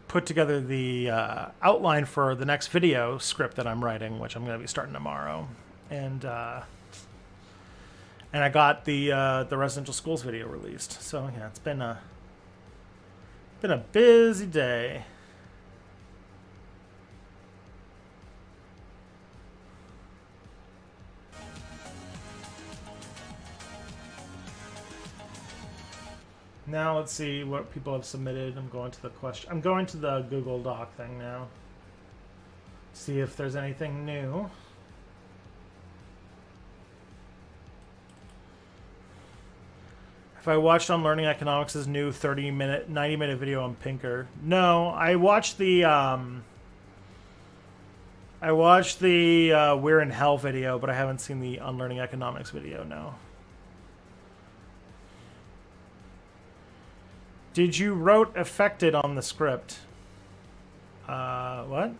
A: Put together the outline for the next video script that I'm writing, which I'm going to be starting tomorrow, and I got the residential schools video released. So yeah, it's been a busy day. Now let's see what people have submitted. I'm going to the Google Doc thing now. See if there's anything new. If I watched On Learning Economics' new 90-minute video on Pinker. No, I watched the We're in Hell video, but I haven't seen the On Learning Economics video, no. Did you wrote affected on the script? What?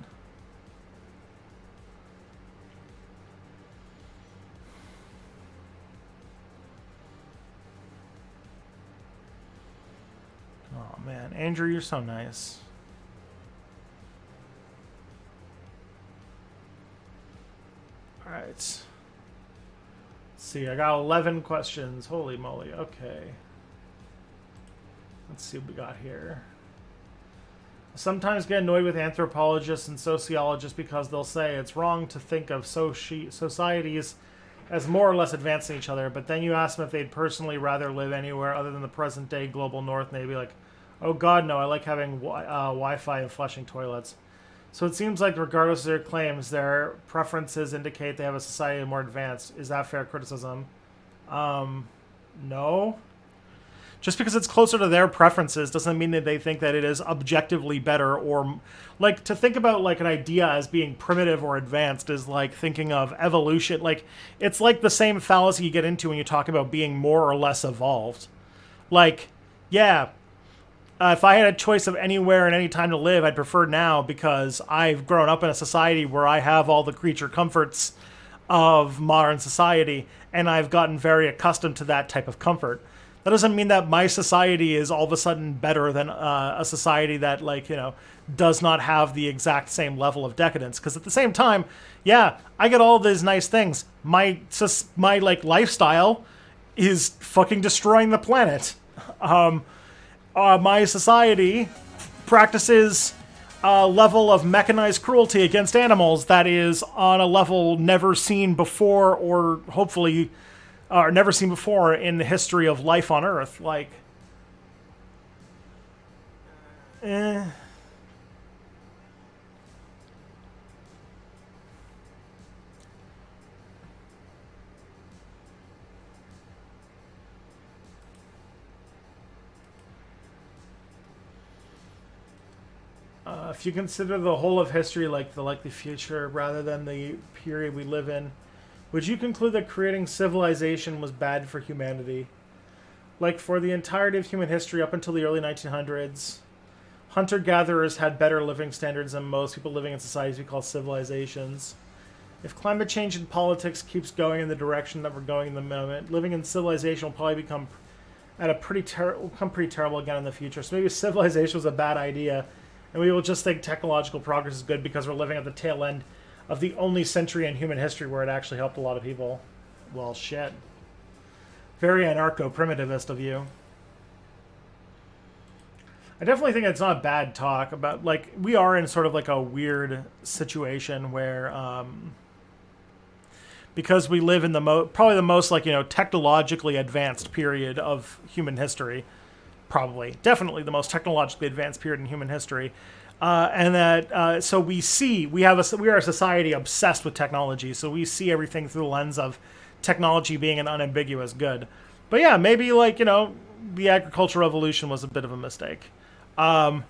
A: Oh man, Andrew, you're so nice. All right. Let's see, I got 11 questions. Holy moly. Okay. Let's see what we got here. I sometimes get annoyed with anthropologists and sociologists because they'll say it's wrong to think of societies as more or less advanced than each other, but then you ask them if they'd personally rather live anywhere other than the present-day global north, and they'd be like, oh god, no, I like having Wi-Fi and flushing toilets. So it seems like regardless of their claims, their preferences indicate they have a society more advanced. Is that fair criticism? No. Just because it's closer to their preferences doesn't mean that they think that it is objectively better, or like to think about like an idea as being primitive or advanced is like thinking of evolution. Like it's like the same fallacy you get into when you talk about being more or less evolved. Like, yeah, if I had a choice of anywhere and any time to live, I'd prefer now because I've grown up in a society where I have all the creature comforts of modern society, and I've gotten very accustomed to that type of comfort. That doesn't mean that my society is all of a sudden better than a society that, like, you know, does not have the exact same level of decadence. Because at the same time, yeah, I get all these nice things. My like lifestyle is fucking destroying the planet. My society practices a level of mechanized cruelty against animals that is on a level never seen before, or hopefully. Never seen before in the history of life on Earth. Like, A if you consider the whole of history like the future rather than the period we live in, would you conclude that creating civilization was bad for humanity? Like, for the entirety of human history up until the early 1900s, hunter-gatherers had better living standards than most people living in societies we call civilizations. If climate change and politics keeps going in the direction that we're going in the moment, living in civilization will probably become pretty terrible again in the future. So maybe civilization was a bad idea, and we will just think technological progress is good because we're living at the tail end of the only century in human history where it actually helped a lot of people. Well, shit. Very anarcho-primitivist of you. I definitely think it's not bad talk about, like, we are in sort of like a weird situation where, because we live in probably the most, like, you know, technologically advanced period of human history. Definitely the most technologically advanced period in human history. And that, so we are a society obsessed with technology, so we see everything through the lens of technology being an unambiguous good. But yeah, maybe like the agricultural revolution was a bit of a mistake. Um,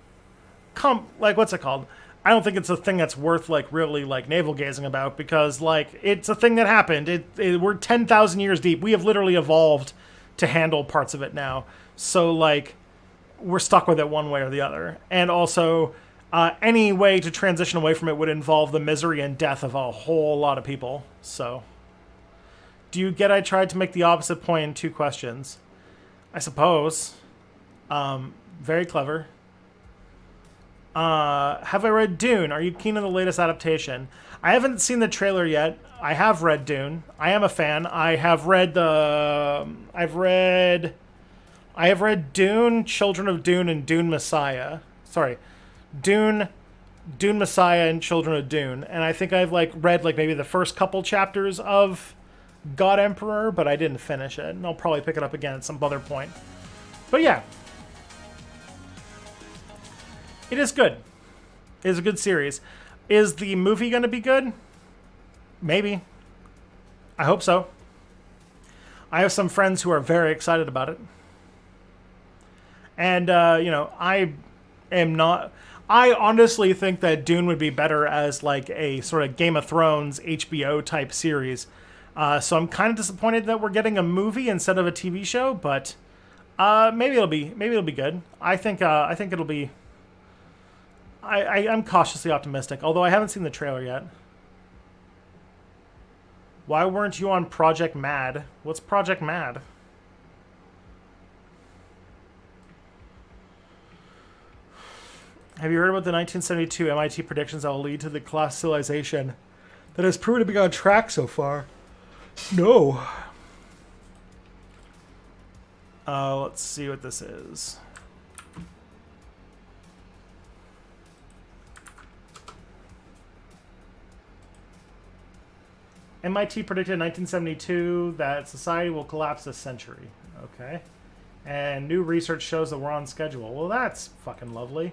A: like what's it called? I don't think it's a thing that's worth like really like navel gazing about because like it's a thing that happened. We're 10,000 years deep. We have literally evolved to handle parts of it now. So like we're stuck with it one way or the other. And also, any way to transition away from it would involve the misery and death of a whole lot of people. So, do you get I tried to make the opposite point in two questions? I suppose. Very clever. Have I read Dune? Are you keen on the latest adaptation? I haven't seen the trailer yet. I have read Dune. I am a fan. I have read Dune, Children of Dune, and Dune Messiah. Sorry, Dune, Dune Messiah, and Children of Dune. And I think I've like read like maybe the first couple chapters of God Emperor, but I didn't finish it. And I'll probably pick it up again at some other point. But yeah, it is good. It is a good series. Is the movie going to be good? Maybe. I hope so. I have some friends who are very excited about it. And, I am not. I honestly think that Dune would be better as like a sort of Game of Thrones HBO type series. So I'm kind of disappointed that we're getting a movie instead of a TV show, but maybe it'll be good. I think it'll be. I'm cautiously optimistic, although I haven't seen the trailer yet. Why weren't you on Project Mad? What's Project Mad? Have you heard about the 1972 MIT predictions that will lead to the class civilization that has proven to be on track so far? No. Let's see what this is. MIT predicted in 1972 that society will collapse this century. Okay. And new research shows that we're on schedule. Well, that's fucking lovely.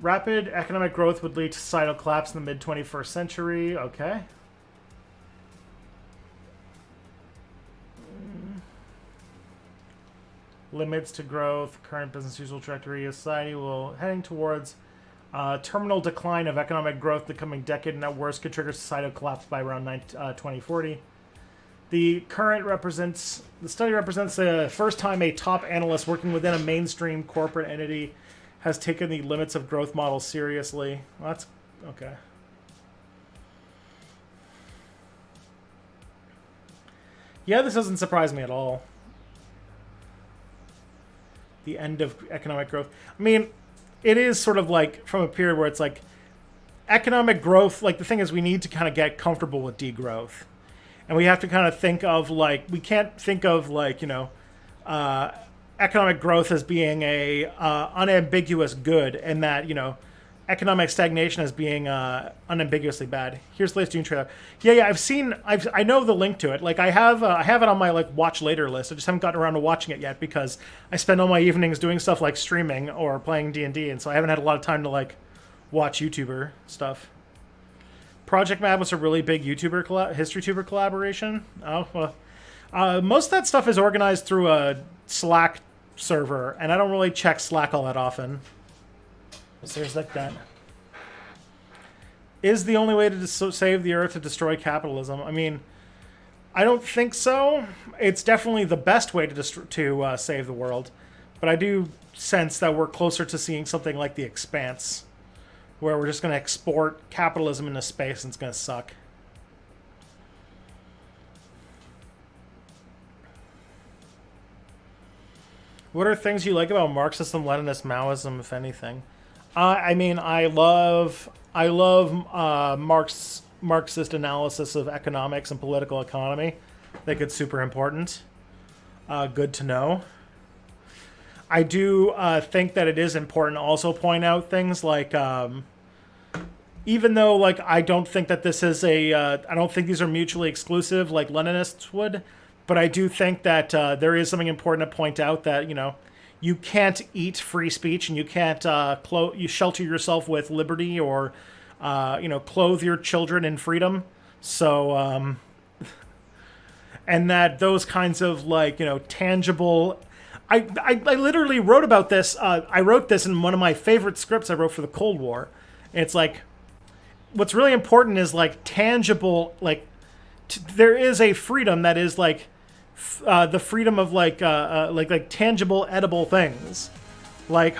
A: Rapid economic growth would lead to societal collapse in the mid-21st century. Okay. Limits to growth. Current business usual trajectory. Society will heading towards terminal decline of economic growth the coming decade, and at worst could trigger societal collapse by around 2040. The study represents the first time a top analyst working within a mainstream corporate entity has taken the limits of growth model seriously. Well, that's okay. Yeah, this doesn't surprise me at all. The end of economic growth. I mean, it is sort of like from a period where it's like economic growth. Like the thing is, we need to kind of get comfortable with degrowth, and we have to kind of think of like we can't think of like economic growth as being a unambiguous good, and that economic stagnation as being unambiguously bad. Here's the latest Dune trailer. Yeah, I know the link to it. Like I have it on my like watch later list. I just haven't gotten around to watching it yet because I spend all my evenings doing stuff like streaming or playing D&D, and so I haven't had a lot of time to like watch YouTuber stuff. Project Mad was a really big HistoryTuber collaboration. Oh well, most of that stuff is organized through a Slack server, and I don't really check Slack all that often. So there's like that. Is the only way to save the earth to destroy capitalism? I mean, I don't think so. It's definitely the best way to save the world, but I do sense that we're closer to seeing something like The Expanse, where we're just going to export capitalism into space and it's going to suck. What are things you like about Marxism, Leninist, Maoism, if anything? I mean, I love Marxist analysis of economics and political economy. I think it's super important. Good to know. I do think that it is important to also point out things like, even though like I don't think that this is I don't think these are mutually exclusive like Leninists would, but I do think that there is something important to point out that you can't eat free speech, and you can't you shelter yourself with liberty or clothe your children in freedom. So, and that those kinds of like, tangible. I literally wrote about this. I wrote this in one of my favorite scripts I wrote for the Cold War. It's like, what's really important is like tangible, like there is a freedom that is like the freedom of like tangible, edible things. Like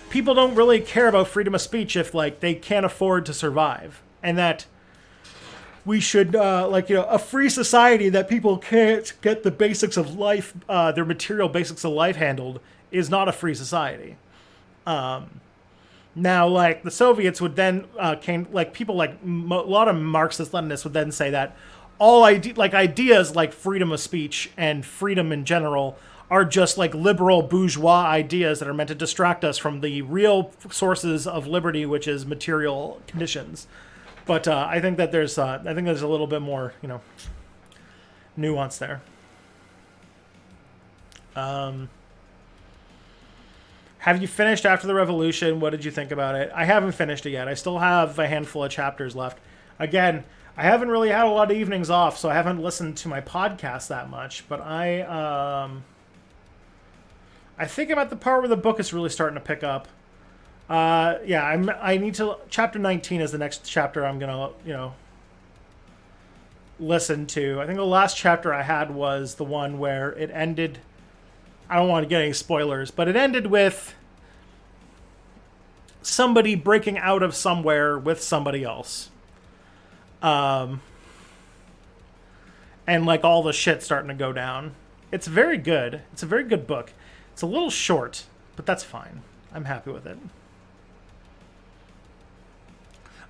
A: people don't really care about freedom of speech if like they can't afford to survive, and that we should a free society that people can't get the basics of life, their material basics of life handled, is not a free society. Now, like the Soviets would then came like people like a lot of Marxist Leninists would then say that all ideas like freedom of speech and freedom in general are just like liberal bourgeois ideas that are meant to distract us from the real sources of liberty, which is material conditions. But I think that there's a little bit more nuance there. Have you finished After the Revolution? What did you think about it? I haven't finished it yet. I still have a handful of chapters left. Again, I haven't really had a lot of evenings off, so I haven't listened to my podcast that much. But I think I'm at the part where the book is really starting to pick up. I need to. Chapter 19 is the next chapter I'm gonna listen to. I think the last chapter I had was the one where it ended. I don't want to get any spoilers, but it ended with somebody breaking out of somewhere with somebody else. And like all the shit starting to go down. It's very good. It's a very good book. It's a little short, but that's fine. I'm happy with it.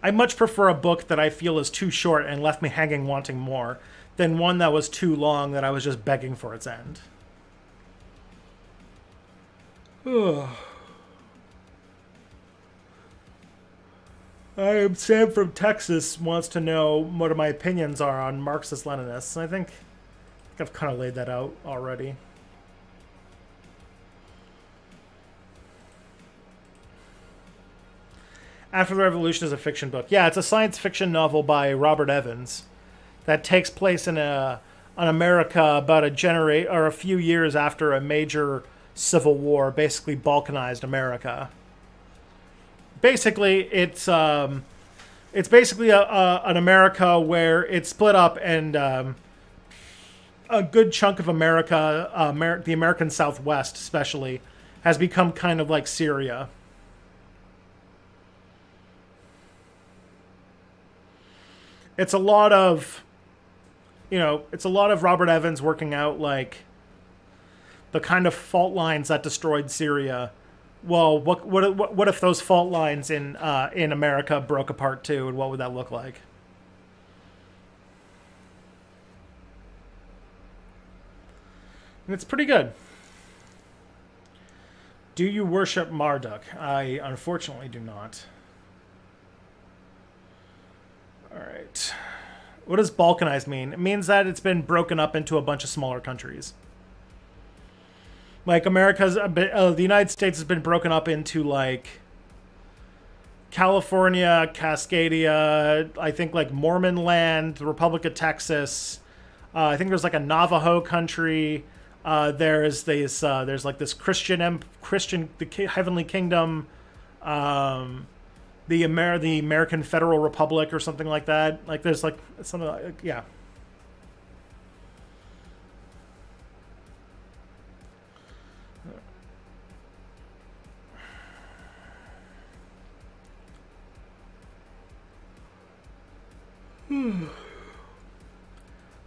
A: I much prefer a book that I feel is too short and left me hanging wanting more than one that was too long that I was just begging for its end. Sam from Texas wants to know what my opinions are on Marxist-Leninists. I think I've kind of laid that out already. After the Revolution is a fiction book. Yeah, it's a science fiction novel by Robert Evans that takes place in an America about a few years after a major civil war, basically balkanized America. Basically, it's basically an America where it's split up, and a good chunk of America, the American Southwest especially, has become kind of like Syria. It's a lot of Robert Evans working out like the kind of fault lines that destroyed Syria. Well, what if those fault lines in America broke apart too, and what would that look like? And it's pretty good. Do you worship Marduk? I unfortunately do not. All right. What does balkanized mean? It means that it's been broken up into a bunch of smaller countries. Like the United States has been broken up into like California, Cascadia, I think like Mormon land, the Republic of Texas. I think there's like a Navajo country. There's like this Christian, the Heavenly Kingdom. The American Federal Republic or something like that. Like there's like something like, yeah.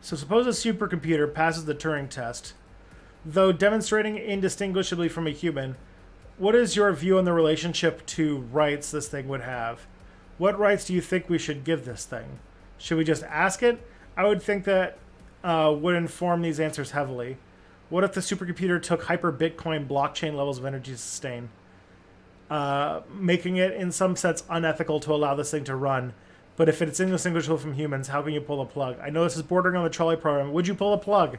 A: So suppose a supercomputer passes the Turing test, though demonstrating indistinguishably from a human. What is your view on the relationship to rights this thing would have? What rights do you think we should give this thing? Should we just ask it? I would think that would inform these answers heavily. What if the supercomputer took hyper-Bitcoin blockchain levels of energy to sustain? Making it, in some sense, unethical to allow this thing to run. But if it's indistinguishable from humans, how can you pull the plug? I know this is bordering on the trolley program. Would you pull the plug?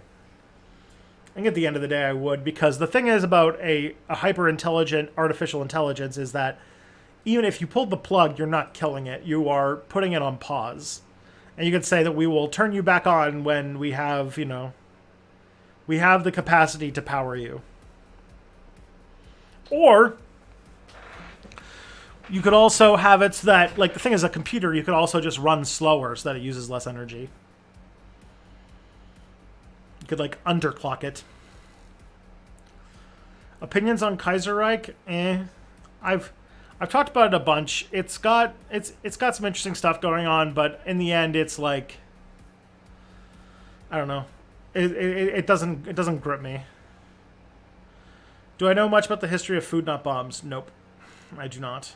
A: I think at the end of the day I would, because the thing is about a hyper-intelligent artificial intelligence is that even if you pulled the plug, you're not killing it. You are putting it on pause. And you could say that we will turn you back on when we have, we have the capacity to power you. Or you could also have it so that, like, the thing is, a computer, you could also just run slower so that it uses less energy. You could, like, underclock it. Opinions on Kaiserreich? I've talked about it a bunch. It's got some interesting stuff going on, but in the end, it's like, I don't know. It doesn't grip me. Do I know much about the history of food, not bombs? Nope, I do not.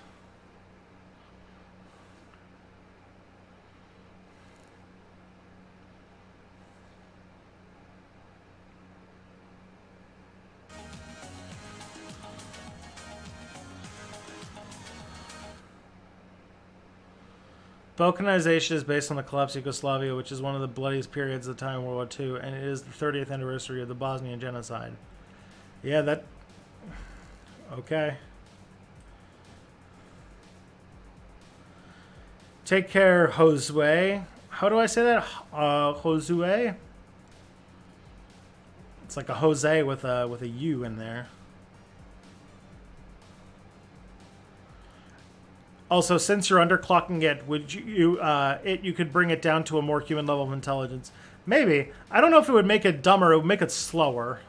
A: Balkanization is based on the collapse of Yugoslavia, which is one of the bloodiest periods of the time of World War II, and it is the 30th anniversary of the Bosnian genocide. Yeah, that... Okay. Take care, Josue. How do I say that? Josue? It's like a Jose with a U in there. Also, since you're underclocking it, would you could bring it down to a more human level of intelligence? Maybe. I don't know if it would make it dumber. It would make it slower.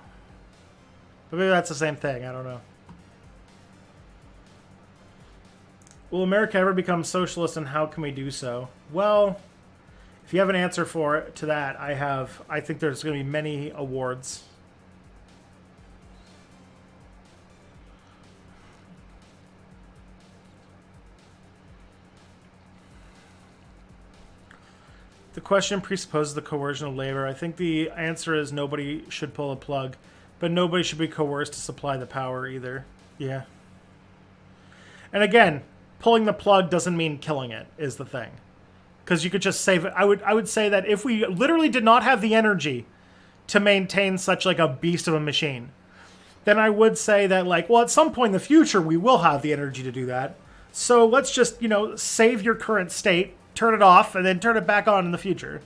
A: But maybe that's the same thing. I don't know. Will America ever become socialist, and how can we do so? Well, if you have an answer to that, I think there's going to be many awards. The question presupposes the coercion of labor. I think the answer is nobody should pull a plug, but nobody should be coerced to supply the power either. Yeah. And again, pulling the plug doesn't mean killing it, is the thing. Because you could just save it. I would say that if we literally did not have the energy to maintain such like a beast of a machine, then I would say that, like, well, at some point in the future, we will have the energy to do that. So let's just, save your current state, turn it off, and then turn it back on in the future.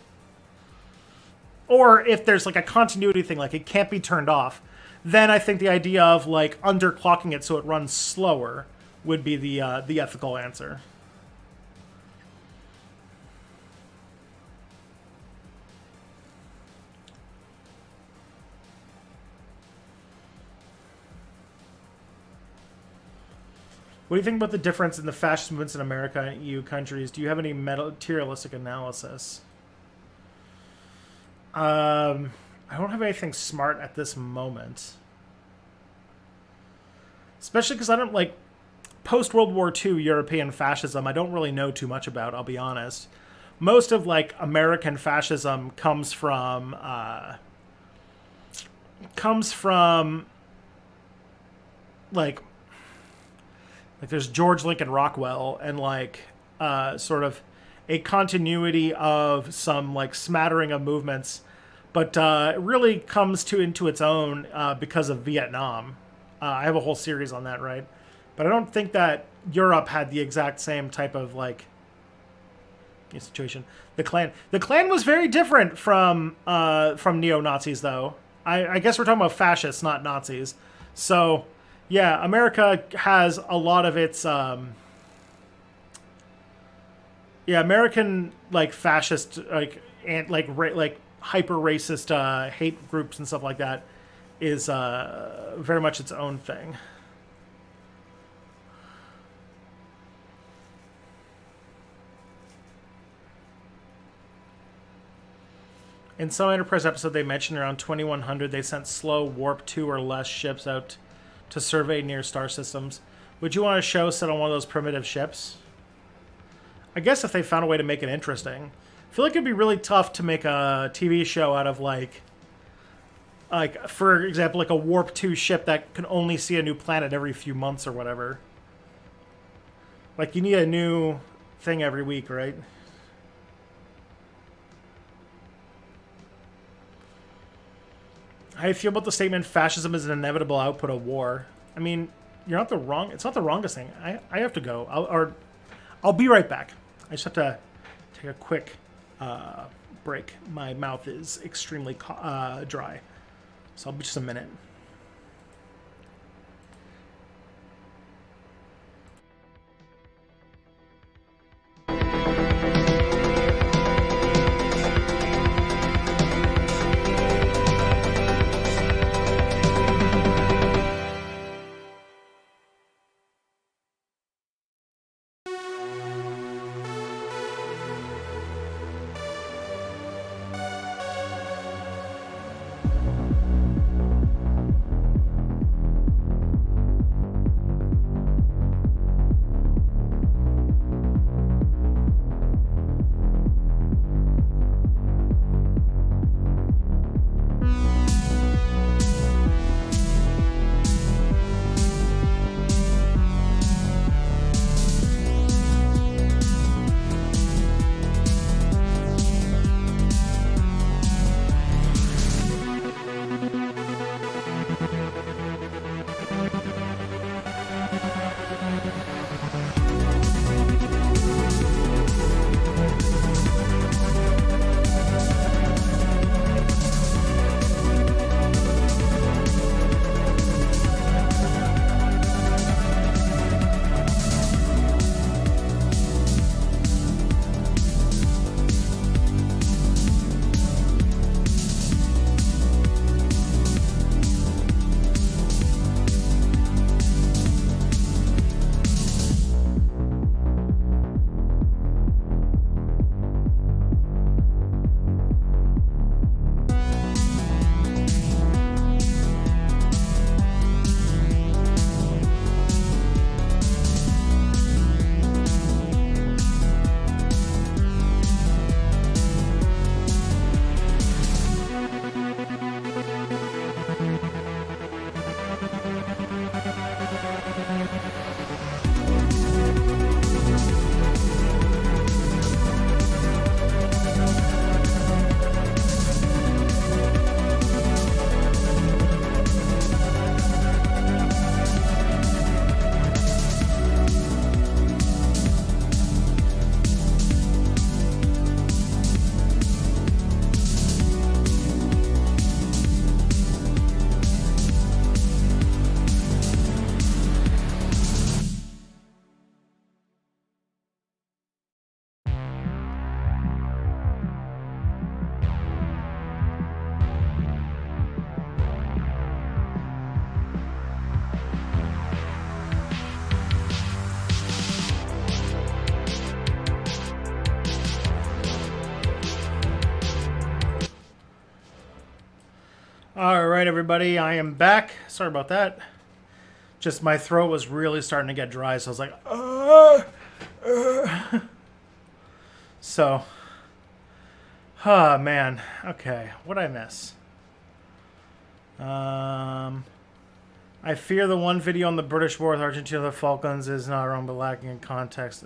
A: Or if there's like a continuity thing, like it can't be turned off, then I think the idea of like underclocking it so it runs slower would be the ethical answer. What do you think about the difference in the fascist movements in America and EU countries? Do you have any materialistic analysis? I don't have anything smart at this moment. Especially because I don't, like, post-World War II European fascism, I don't really know too much about, I'll be honest. Most of, like, American fascism comes from, like there's George Lincoln Rockwell and like sort of a continuity of some like smattering of movements, but it really comes into its own because of Vietnam. I have a whole series on that, right? But I don't think that Europe had the exact same type of like situation. The Klan was very different from neo-Nazis, though. I guess we're talking about fascists, not Nazis. So yeah, America has a lot of its American like fascist like hyper racist hate groups and stuff like that is very much its own thing. In some Enterprise episode, they mentioned around 2100 they sent slow warp 2 or less ships out to survey near star systems. Would you want a show set on one of those primitive ships? I guess if they found a way to make it interesting. I feel like it'd be really tough to make a TV show out of like for example, like a warp 2 ship that can only see a new planet every few months or whatever. Like you need a new thing every week, right? How do you feel about the statement, fascism is an inevitable output of war? I mean, You're not the wrong. It's not the wrongest thing. I have to go. I'll be right back. I just have to take a quick break. My mouth is extremely dry, so I'll be just a minute. All right, everybody, I am back. Sorry about that. Just my throat was really starting to get dry, so I was like, So, oh man, okay, what'd I miss? I fear the one video on the British war with Argentina and the Falklands is not wrong, but lacking in context.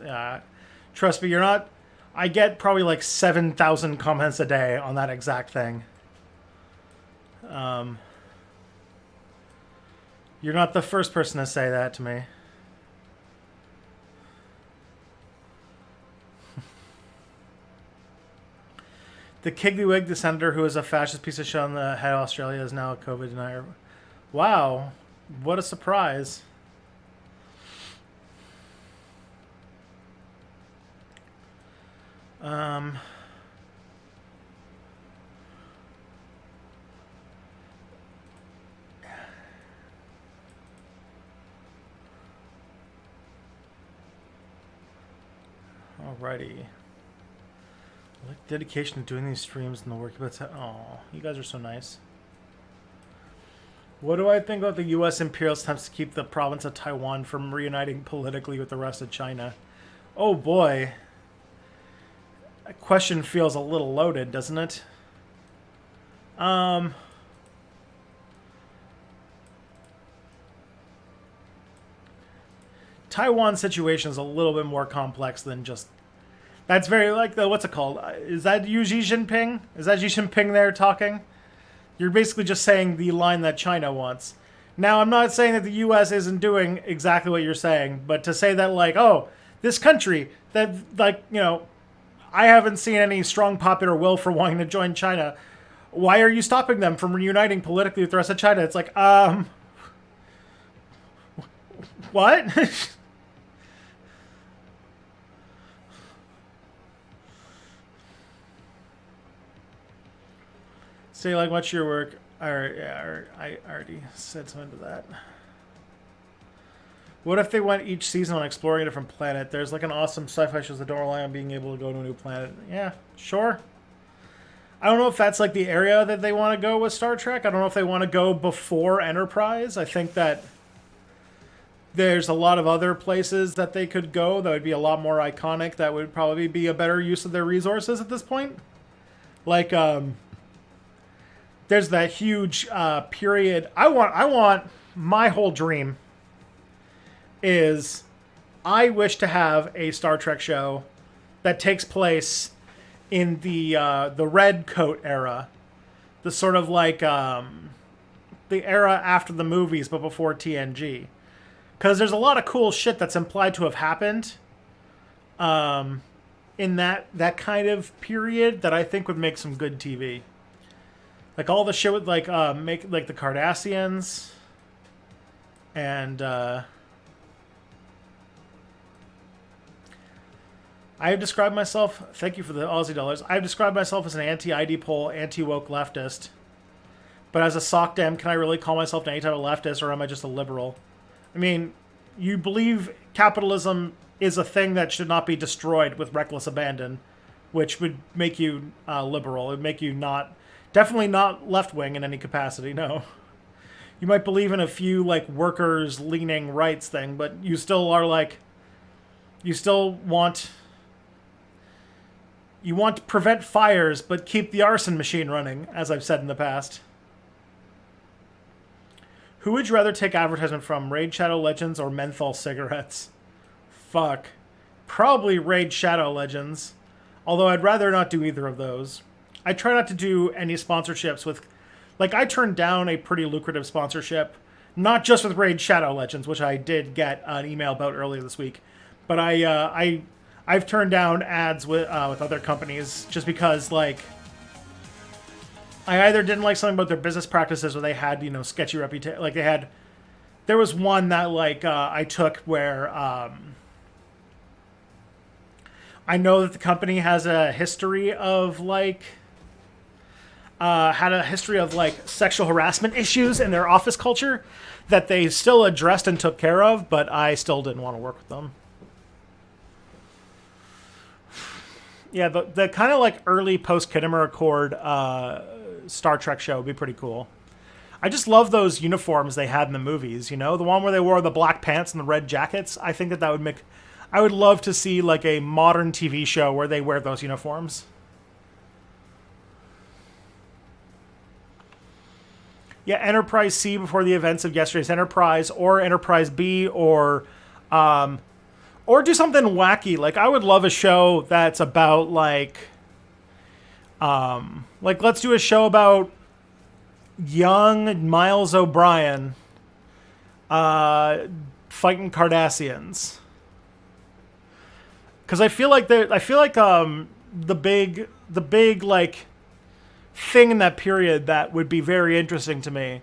A: Trust me, you're not. I get probably like 7,000 comments a day on that exact thing. You're not the first person to say that to me. The Kiglywig, the senator who is a fascist piece of shit on the head of Australia, is now a COVID denier. Wow, what a surprise. Alrighty. Like dedication to doing these streams and the work about. Oh, you guys are so nice. What do I think about the U.S. imperialist attempts to keep the province of Taiwan from reuniting politically with the rest of China? Oh boy. That question feels a little loaded, doesn't it? Taiwan's situation is a little bit more complex than just... That's very like the... What's it called? Is that Xi Jinping? Is that Xi Jinping there talking? You're basically just saying the line that China wants. Now, I'm not saying that the U.S. isn't doing exactly what you're saying, but to say that, like, oh, this country that, like, I haven't seen any strong popular will for wanting to join China. Why are you stopping them from reuniting politically with the rest of China? It's like, what? Say, like, what's your work? I already said something to that. What if they went each season on exploring a different planet? There's like an awesome sci-fi shows that don't rely on being able to go to a new planet. Yeah, sure. I don't know if that's like the area that they want to go with Star Trek. I don't know if they want to go before Enterprise. I think that there's a lot of other places that they could go that would be a lot more iconic. That would probably be a better use of their resources at this point. Like, there's that huge period. I want my whole dream is I wish to have a Star Trek show that takes place in the Red Coat era, the sort of like the era after the movies but before TNG, because there's a lot of cool shit that's implied to have happened in that kind of period that I think would make some good TV. Like all the shit with like make like the Cardassians and I have described myself, thank you for the Aussie dollars, I have described myself as an anti-ID poll, anti-woke leftist. But as a sock dem, can I really call myself any type of leftist, or am I just a liberal? I mean, you believe capitalism is a thing that should not be destroyed with reckless abandon, which would make you liberal. It would make you definitely not left-wing in any capacity, no. You might believe in a few, like, workers-leaning rights thing, but you still are, like, you still want... You want to prevent fires, but keep the arson machine running, as I've said in the past. Who would you rather take advertisement from, Raid Shadow Legends or menthol cigarettes? Fuck. Probably Raid Shadow Legends. Although I'd rather not do either of those. I try not to do any sponsorships with... Like, I turned down a pretty lucrative sponsorship. Not just with Raid Shadow Legends, which I did get an email about earlier this week. But I've turned down ads with other companies just because, like, I either didn't like something about their business practices or they had, sketchy reputation. Like, there was one that, like, I took where I know that the company has a history of, like, had a history of, like, sexual harassment issues in their office culture that they still addressed and took care of, but I still didn't want to work with them. Yeah, the kind of like early post-Khitomer Accord Star Trek show would be pretty cool. I just love those uniforms they had in the movies, the one where they wore the black pants and the red jackets. I think that would make... I would love to see like a modern TV show where they wear those uniforms. Yeah, Enterprise C before the events of yesterday's Enterprise, or Enterprise B, or do something wacky. Like, I would love a show that's about, like, let's do a show about young Miles O'Brien fighting Cardassians. Because I feel like the big like thing in that period that would be very interesting to me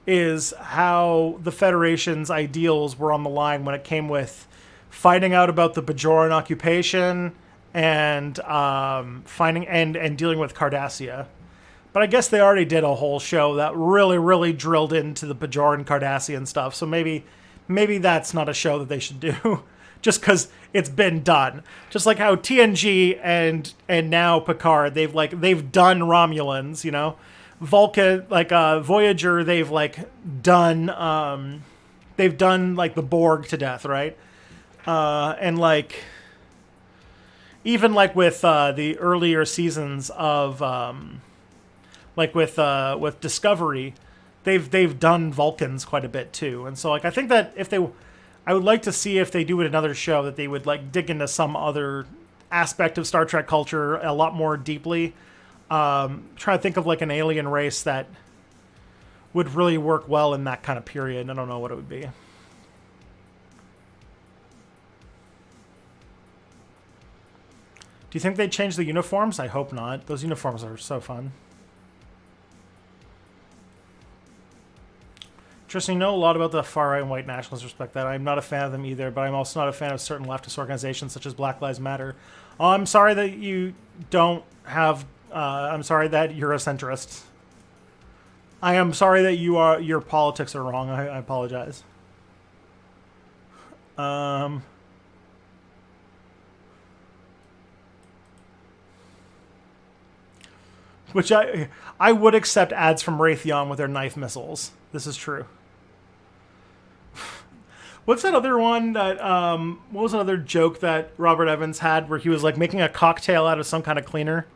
A: is how the Federation's ideals were on the line when it came with fighting out about the Bajoran occupation and finding and dealing with Cardassia. But I guess they already did a whole show that really, really drilled into the Bajoran Cardassian stuff. So maybe that's not a show that they should do, just because it's been done. Just like how TNG and now Picard, they've done Romulans, Vulcan, like Voyager, they've done like the Borg to death, right? And like even like with the earlier seasons of with Discovery, they've done Vulcans quite a bit too. And so like I think that I would like to see if they do it another show that they would like dig into some other aspect of Star Trek culture a lot more deeply. Trying to think of like an alien race that would really work well in that kind of period. I don't know what it would be. Do you think they'd change the uniforms? I hope not. Those uniforms are so fun. Interesting. You know a lot about the far-right and white nationalists. Respect that. I'm not a fan of them either, but I'm also not a fan of certain leftist organizations such as Black Lives Matter. Oh, I'm sorry that you don't have... I'm sorry that you're a centrist. I am sorry that your politics are wrong. I apologize. Which I would accept ads from Raytheon with their knife missiles. This is true. What's that other one that what was another joke that Robert Evans had where he was like making a cocktail out of some kind of cleaner?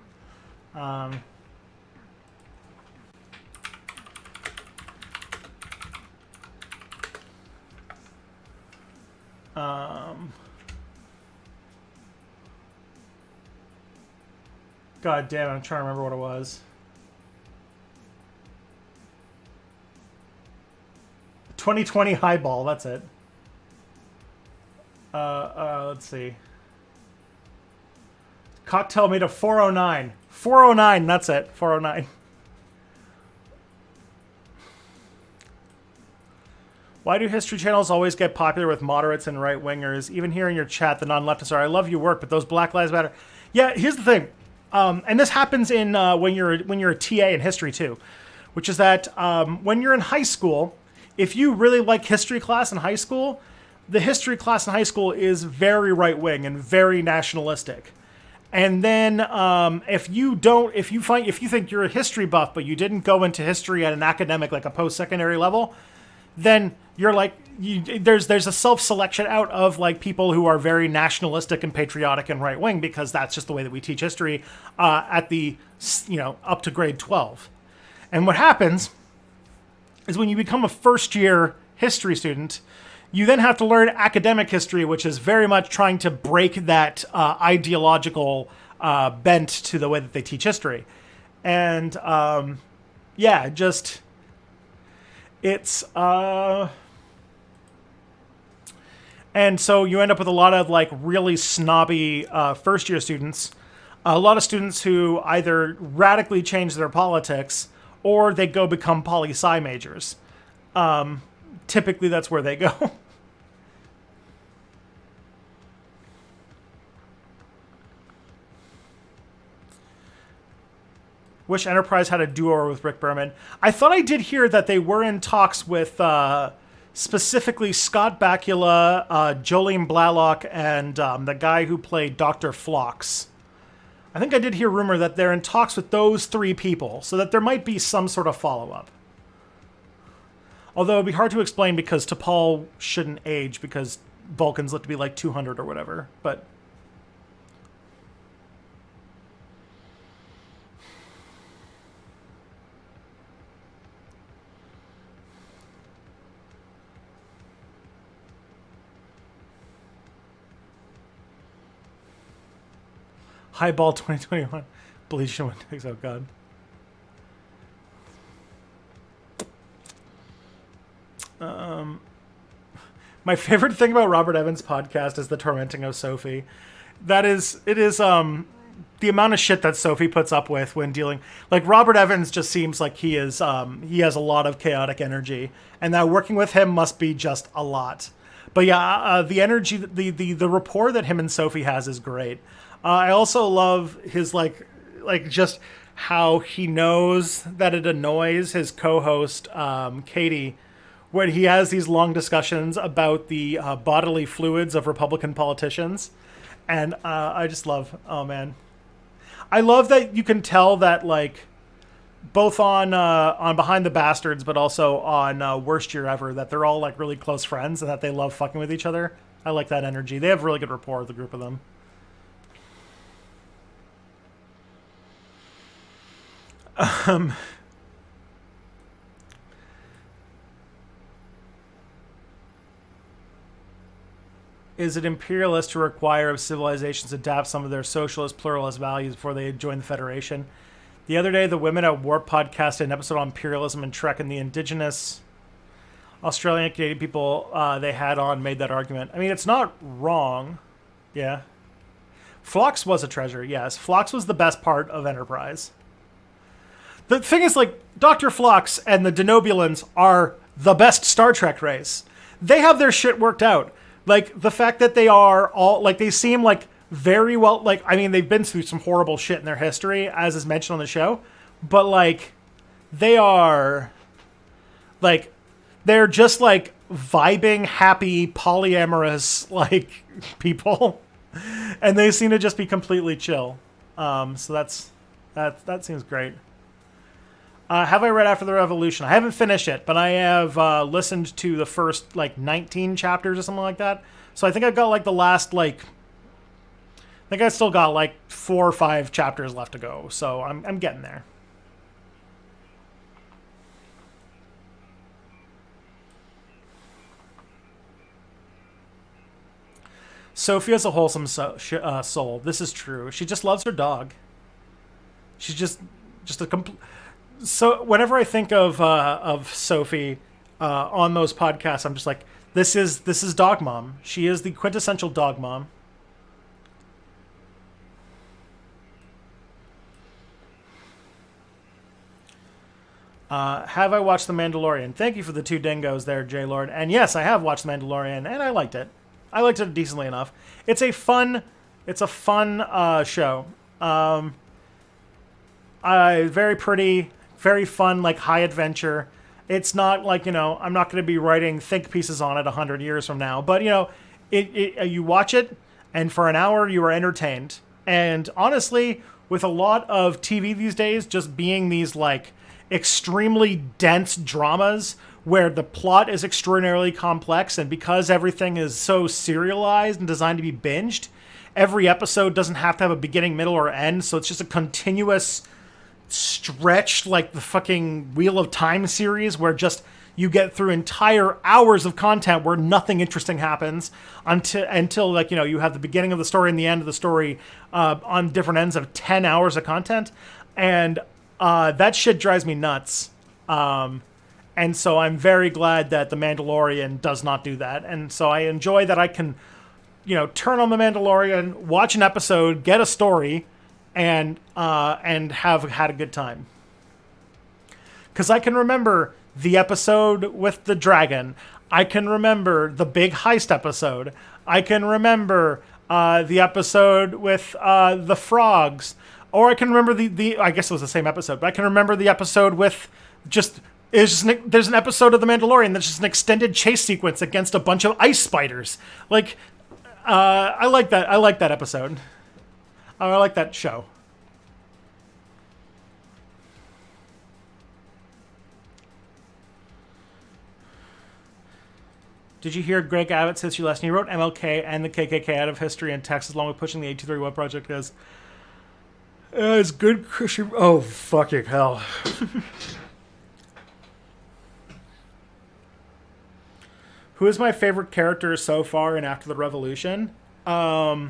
A: God damn it, I'm trying to remember what it was. 2020 highball, that's it. Let's see. Cocktail made of 409. 409, that's it. 409. Why do history channels always get popular with moderates and right-wingers? Even here in your chat, the non-leftists are, I love your work, but those Black Lives Matter. Yeah, here's the thing. And this happens in when you're a TA in history too, which is that when you're in high school, if you really like history class in high school, the history class in high school is very right-wing and very nationalistic. And then if you think you're a history buff but you didn't go into history at an academic, like a post-secondary level, then you're like there's a self-selection out of like people who are very nationalistic and patriotic and right-wing, because that's just the way that we teach history at the up to grade 12. And what happens is when you become a first-year history student, you then have to learn academic history, which is very much trying to break that ideological bent to the way that they teach history. And it's and so you end up with a lot of like really snobby first year students, a lot of students who either radically change their politics or they go become poli-sci majors. Typically that's where they go. Wish Enterprise had a duo with Rick Berman. I thought I did hear that they were in talks with specifically Scott Bakula, Jolene Blalock, and the guy who played Dr. Phlox. I think I did hear rumor that they're in talks with those three people, so that there might be some sort of follow-up. Although it'd be hard to explain because T'Pol shouldn't age because Vulcans look to be like 200 or whatever, but... Highball 2021. Bleach and Windex. Oh, God. My favorite thing about Robert Evans' podcast is the tormenting of Sophie. It is the amount of shit that Sophie puts up with when dealing. Like, Robert Evans just seems like he has a lot of chaotic energy, and that working with him must be just a lot. But yeah, the energy, the rapport that him and Sophie has is great. I also love his like just how he knows that it annoys his co-host Katie when he has these long discussions about the bodily fluids of Republican politicians, and I just love. Oh man, I love that you can tell that like both on Behind the Bastards, but also on Worst Year Ever, that they're all like really close friends and that they love fucking with each other. I like that energy. They have really good rapport, the group of them. Is it imperialist to require civilizations adapt some of their socialist, pluralist values before they join the Federation? The other day, the Women at War podcast did an episode on imperialism and Trek, and the indigenous Australian and Canadian people they had on made that argument. I mean, it's not wrong. Yeah. Phlox was a treasure, yes. Phlox was the best part of Enterprise. The thing is, like, Dr. Phlox and the Denobulans are the best Star Trek race. They have their shit worked out. Like, the fact that they are all, like, they seem like very well, like, I mean, they've been through some horrible shit in their history, as is mentioned on the show, but, like, they are, like, they're just, like, vibing, happy, polyamorous, like, people, and they seem to just be completely chill. So that seems great. Have I read After the Revolution? I haven't finished it, but I have listened to the first, like, 19 chapters or something like that. So I think I've got, like, the last, like, I think I still got, like, 4 or 5 chapters left to go. So I'm getting there. Sophie has a wholesome soul. This is true. She just loves her dog. She's just a complete... So whenever I think of Sophie on those podcasts, I'm just like, this is dog mom. She is the quintessential dog mom. Have I watched The Mandalorian? Thank you for the 2 dingoes there, J Lord. And yes, I have watched The Mandalorian, and I liked it. I liked it decently enough. It's a fun show. Very pretty. Very fun, like, high adventure. It's not like, you know, I'm not going to be writing think pieces on it 100 years from now. But, you know, you watch it, and for an hour you are entertained. And honestly, with a lot of TV these days just being these, like, extremely dense dramas where the plot is extraordinarily complex, and because everything is so serialized and designed to be binged, every episode doesn't have to have a beginning, middle, or end. So it's just a continuous... stretched, like the fucking Wheel of Time series, where just you get through entire hours of content where nothing interesting happens until like, you know, you have the beginning of the story and the end of the story on different ends of 10 hours of content, and that shit drives me nuts. And so I'm very glad that The Mandalorian does not do that, and so I enjoy that I can, you know, turn on The Mandalorian, watch an episode, get a story, and have had a good time. Because I can remember the episode with the dragon. I can remember the big heist episode. I can remember the episode with the frogs. Or I can remember the I guess it was the same episode, but I can remember the episode with there's an episode of The Mandalorian that's just an extended chase sequence against a bunch of ice spiders. Like, I like that. I like that episode. I like that show. Did you hear Greg Abbott's history lesson? He wrote MLK and the KKK out of history and Texas, along with pushing the 823 project as good Christian. Oh, fucking hell. Who is my favorite character so far in After the Revolution? I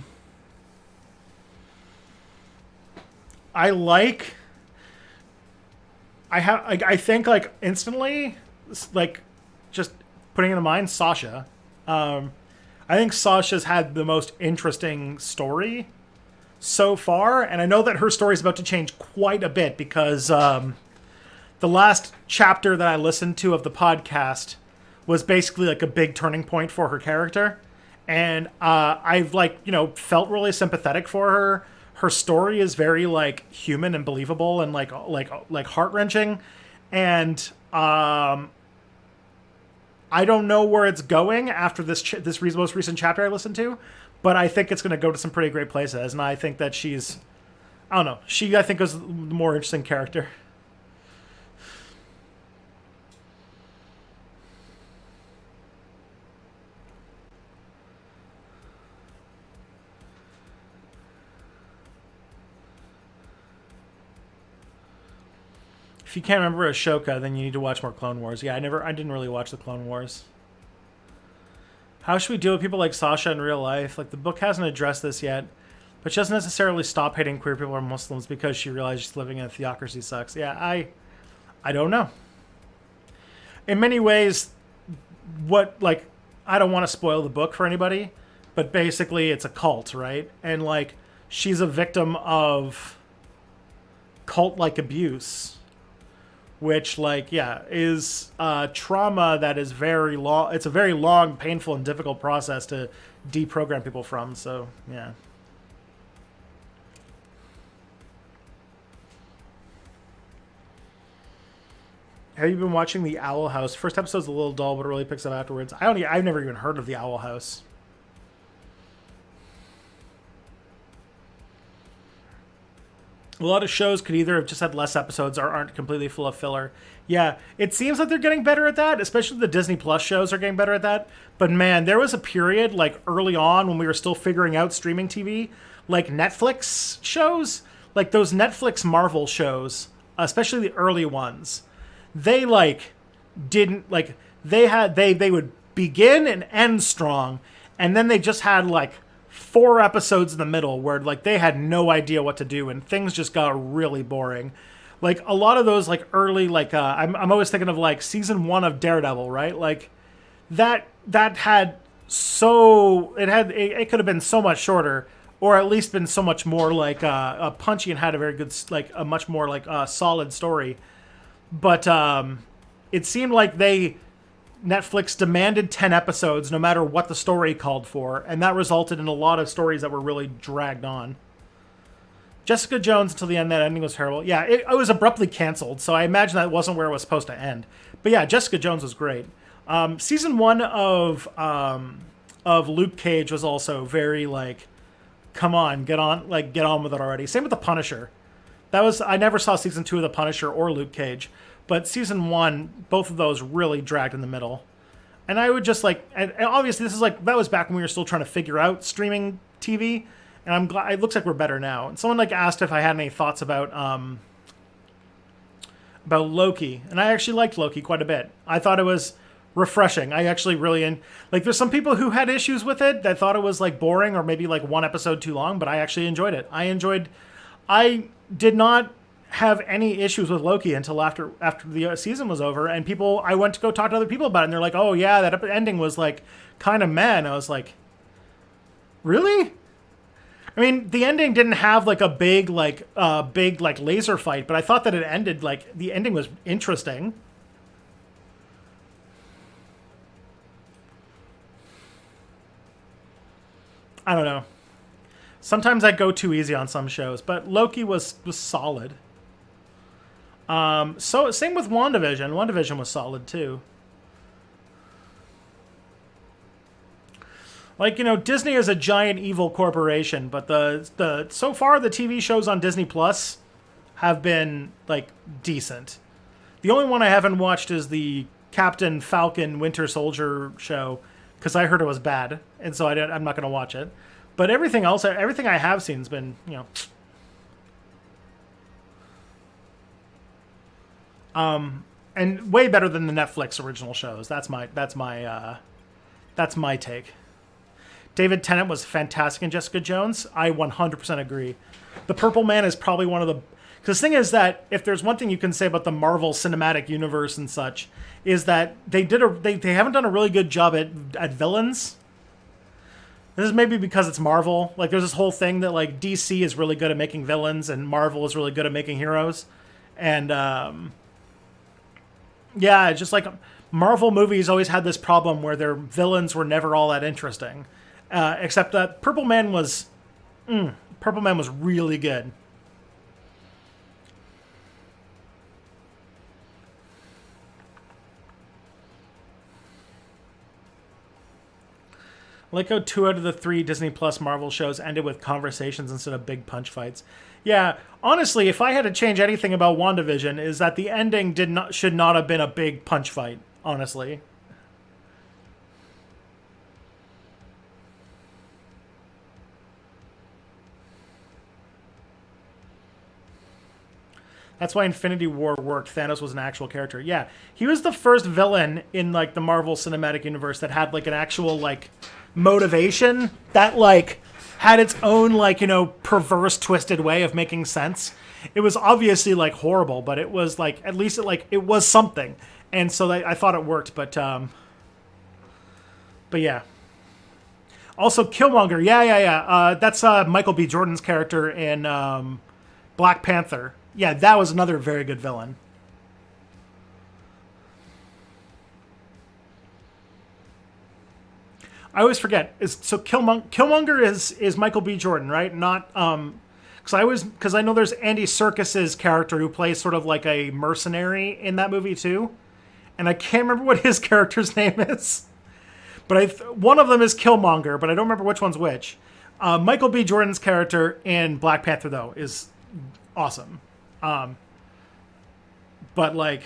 A: think, like, instantly, like, just putting it in mind, Sasha. I think Sasha's had the most interesting story so far, and I know that her story is about to change quite a bit because the last chapter that I listened to of the podcast was basically like a big turning point for her character, and I've, like, you know, felt really sympathetic for her. Her story is very, like, human and believable and like heart-wrenching, and I don't know where it's going after this most recent chapter I listened to, but I think it's going to go to some pretty great places, and I think that she's, I don't know, I think is the more interesting character. If you can't remember Ashoka, then you need to watch more Clone Wars. Yeah, I didn't really watch the Clone Wars. How should we deal with people like Sasha in real life? Like, the book hasn't addressed this yet. But she doesn't necessarily stop hating queer people or Muslims because she realizes living in a theocracy sucks. Yeah, I don't know. In many ways, I don't want to spoil the book for anybody, but basically it's a cult, right? And like she's a victim of cult-like abuse, which is trauma that is very long. It's a very long, painful, and difficult process to deprogram people from. So yeah. Have you been watching The Owl House? First episode's a little dull, but it really picks up afterwards. I've never even heard of The Owl House. A lot of shows could either have just had less episodes or aren't completely full of filler. Yeah, it seems like they're getting better at that, especially the Disney Plus shows are getting better at that. But man, there was a period like early on when we were still figuring out streaming TV, like Netflix shows, like those Netflix Marvel shows, especially the early ones. They they would begin and end strong, and then they just had like 4 episodes in the middle where like they had no idea what to do and things just got really boring. Like a lot of those like early I'm always thinking of like season 1 of Daredevil, right? Like that had it could have been so much shorter, or at least been so much more like punchy and had a very good a much more solid story. But it seemed like Netflix demanded 10 episodes no matter what the story called for, and that resulted in a lot of stories that were really dragged on. Jessica Jones, until the end, that ending was terrible. Yeah, it was abruptly canceled, so I imagine that wasn't where it was supposed to end. But yeah, Jessica Jones was great. Season 1 of Luke Cage was also very come on, get on with it already. Same with The Punisher. I never saw season 2 of The Punisher or Luke Cage, but season 1, both of those really dragged in the middle. And I would just and obviously this is that was back when we were still trying to figure out streaming TV, and I'm glad it looks like we're better now. And someone asked if I had any thoughts about Loki, and I actually liked Loki quite a bit. I thought it was refreshing. I actually really there's some people who had issues with it that thought it was boring or maybe one episode too long, but I actually enjoyed it. I did not have any issues with Loki until after the season was over, and I went to go talk to other people about it, and they're like, "Oh yeah, that ending was kind of meh." And I was like, "Really?" I mean, the ending didn't have a big laser fight, but I thought that it ended the ending was interesting. I don't know. Sometimes I go too easy on some shows, but Loki was solid. So same with WandaVision. WandaVision was solid too. Disney is a giant evil corporation, but the so far the TV shows on Disney Plus have been decent. The only one I haven't watched is the Captain Falcon Winter Soldier show because I heard it was bad, and so I'm not going to watch it. But everything else, everything I have seen has been, and way better than the Netflix original shows. That's my take. David Tennant was fantastic in Jessica Jones. I 100% agree. The Purple Man is probably one of the... Because the thing is that if there's one thing you can say about the Marvel Cinematic Universe and such, is that they haven't done a really good job at villains. This is maybe because it's Marvel. There's this whole thing that DC is really good at making villains and Marvel is really good at making heroes. And yeah, just Marvel movies always had this problem where their villains were never all that interesting. Except that Purple Man was really good. Like how 2 out of the 3 Disney Plus Marvel shows ended with conversations instead of big punch fights. Yeah, honestly, if I had to change anything about WandaVision, is that the ending should not have been a big punch fight, honestly. That's why Infinity War worked. Thanos was an actual character. Yeah, he was the first villain in the Marvel Cinematic Universe that had an actual motivation that had its own like perverse, twisted way of making sense. It was obviously like horrible, but it was like at least it was something, and so I thought it worked. But yeah. Also, Killmonger. Yeah. That's Michael B. Jordan's character in Black Panther. Yeah, that was another very good villain. I always forget. Killmonger is Michael B. Jordan, right? Not because I know there's Andy Serkis's character who plays sort of like a mercenary in that movie too, and I can't remember what his character's name is. But one of them is Killmonger, but I don't remember which one's which. Michael B. Jordan's character in Black Panther though is awesome, but like.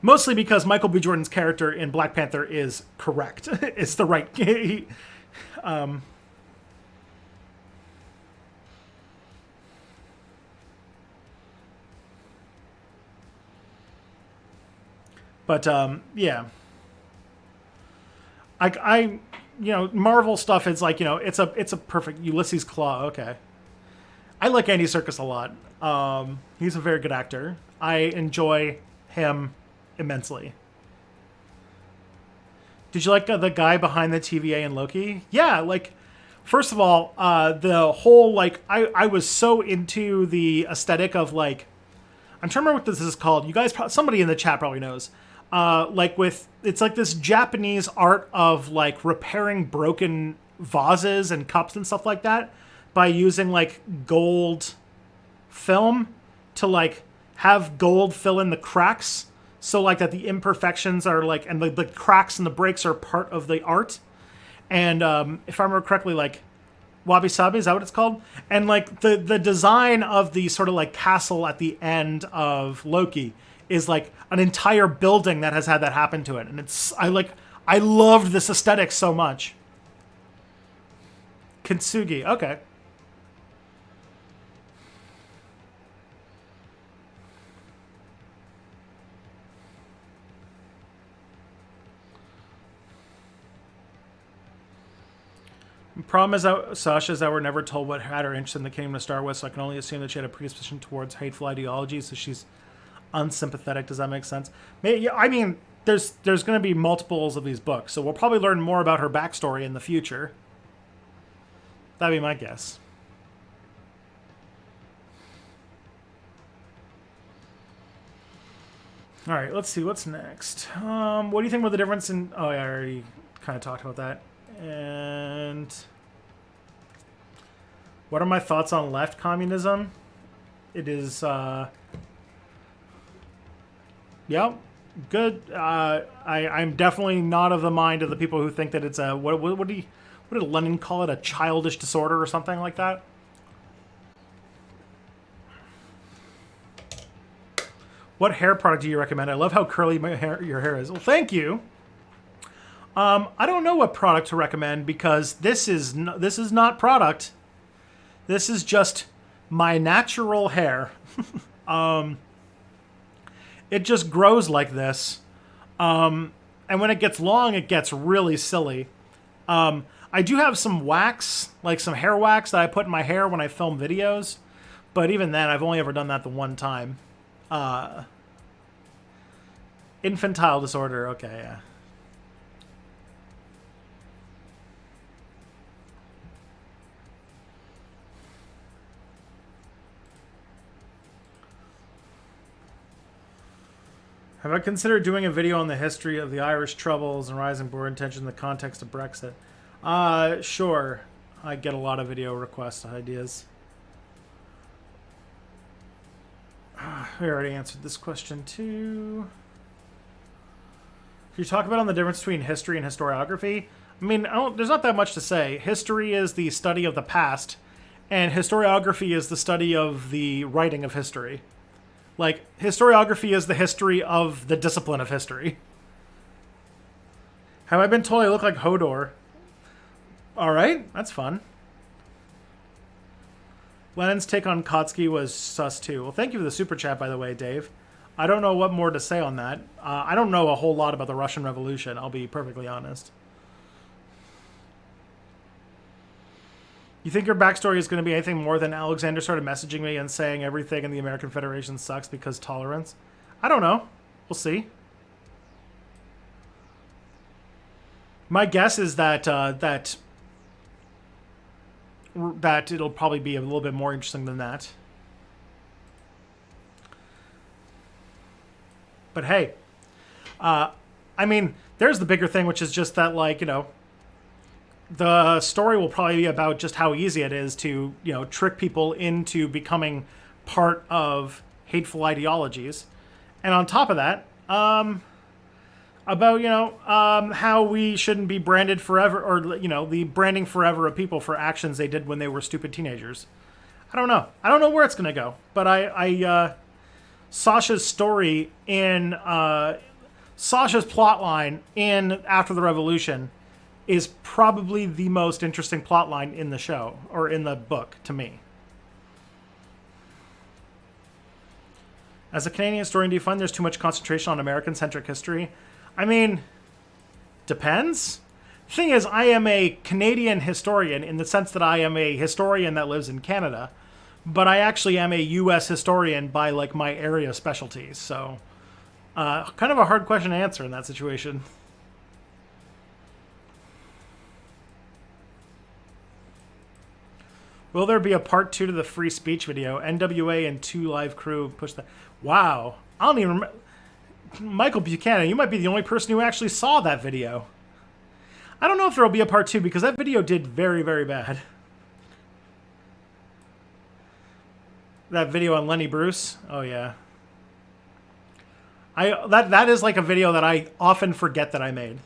A: Mostly because Michael B. Jordan's character in Black Panther is correct. It's the right. Yeah. Marvel stuff is like it's a perfect Ulysses Claw. Okay, I like Andy Serkis a lot. He's a very good actor. I enjoy him immensely. Did you like the guy behind the TVA in Loki? Yeah, like first of all, the whole like I was so into the aesthetic of like I'm trying to remember what this is called. You guys, somebody in the chat probably knows. It's like this Japanese art of like repairing broken vases and cups and stuff like that by using like gold film to like have gold fill in the cracks. So like that the imperfections are like, and the cracks and the breaks are part of the art. And if I remember correctly, like Wabi Sabi, is that what it's called? And like the design of the sort of like castle at the end of Loki is like an entire building that has had that happen to it. And I loved this aesthetic so much. Kintsugi, okay. The problem is that Sasha is that we're never told what had her interest in the kingdom to start with, so I can only assume that she had a predisposition towards hateful ideologies, so she's unsympathetic. Does that make sense? I mean, there's going to be multiples of these books, so we'll probably learn more about her backstory in the future. That'd be my guess. All right, let's see what's next. What do you think about the difference in? Oh, yeah, I already kind of talked about that. And what are my thoughts on left communism? It is, yeah, good. I'm definitely not of the mind of the people who think that it's a what did Lenin call it? A childish disorder or something like that. What hair product do you recommend? I love how curly your hair is. Well, thank you. I don't know what product to recommend because this is not product. This is just my natural hair. It just grows like this. And when it gets long, it gets really silly. I do have some wax, like some hair wax that I put in my hair when I film videos. But even then, I've only ever done that the one time. Infantile disorder. Okay, yeah. Have I considered doing a video on the history of the Irish Troubles and rising border tension in the context of Brexit? Sure. I get a lot of video request ideas. We already answered this question too. Can you talk about the difference between history and historiography? I mean, there's not that much to say. History is the study of the past, and historiography is the study of the writing of history. Like, historiography is the history of the discipline of history. Have I been told I look like Hodor? Alright, that's fun. Lenin's take on Kotsky was sus too. Well, thank you for the super chat, by the way, Dave. I don't know what more to say on that. I don't know a whole lot about the Russian Revolution, I'll be perfectly honest. You think your backstory is going to be anything more than Alexander started messaging me and saying everything in the American Federation sucks because tolerance? I don't know. We'll see. My guess is that that it'll probably be a little bit more interesting than that. But hey, I mean, there's the bigger thing, which is just that, like, you know, the story will probably be about just how easy it is to, you know, trick people into becoming part of hateful ideologies. And on top of that, about, you know, how we shouldn't be branded forever, or, you know, the branding forever of people for actions they did when they were stupid teenagers. I don't know. I don't know where it's going to go. But Sasha's story in, Sasha's plotline in After the Revolution is probably the most interesting plotline in the show, or in the book, to me. As a Canadian historian, do you find there's too much concentration on American-centric history? I mean, depends. The thing is, I am a Canadian historian in the sense that I am a historian that lives in Canada, but I actually am a U.S. historian by, like, my area specialty, so kind of a hard question to answer in that situation. Will there be a part 2 to the free speech video? NWA and 2 Live Crew push that. Wow. I don't even remember. Michael Buchanan, you might be the only person who actually saw that video. I don't know if there will be a part 2 because that video did very, very bad. That video on Lenny Bruce? Oh, yeah. That is like a video that I often forget that I made.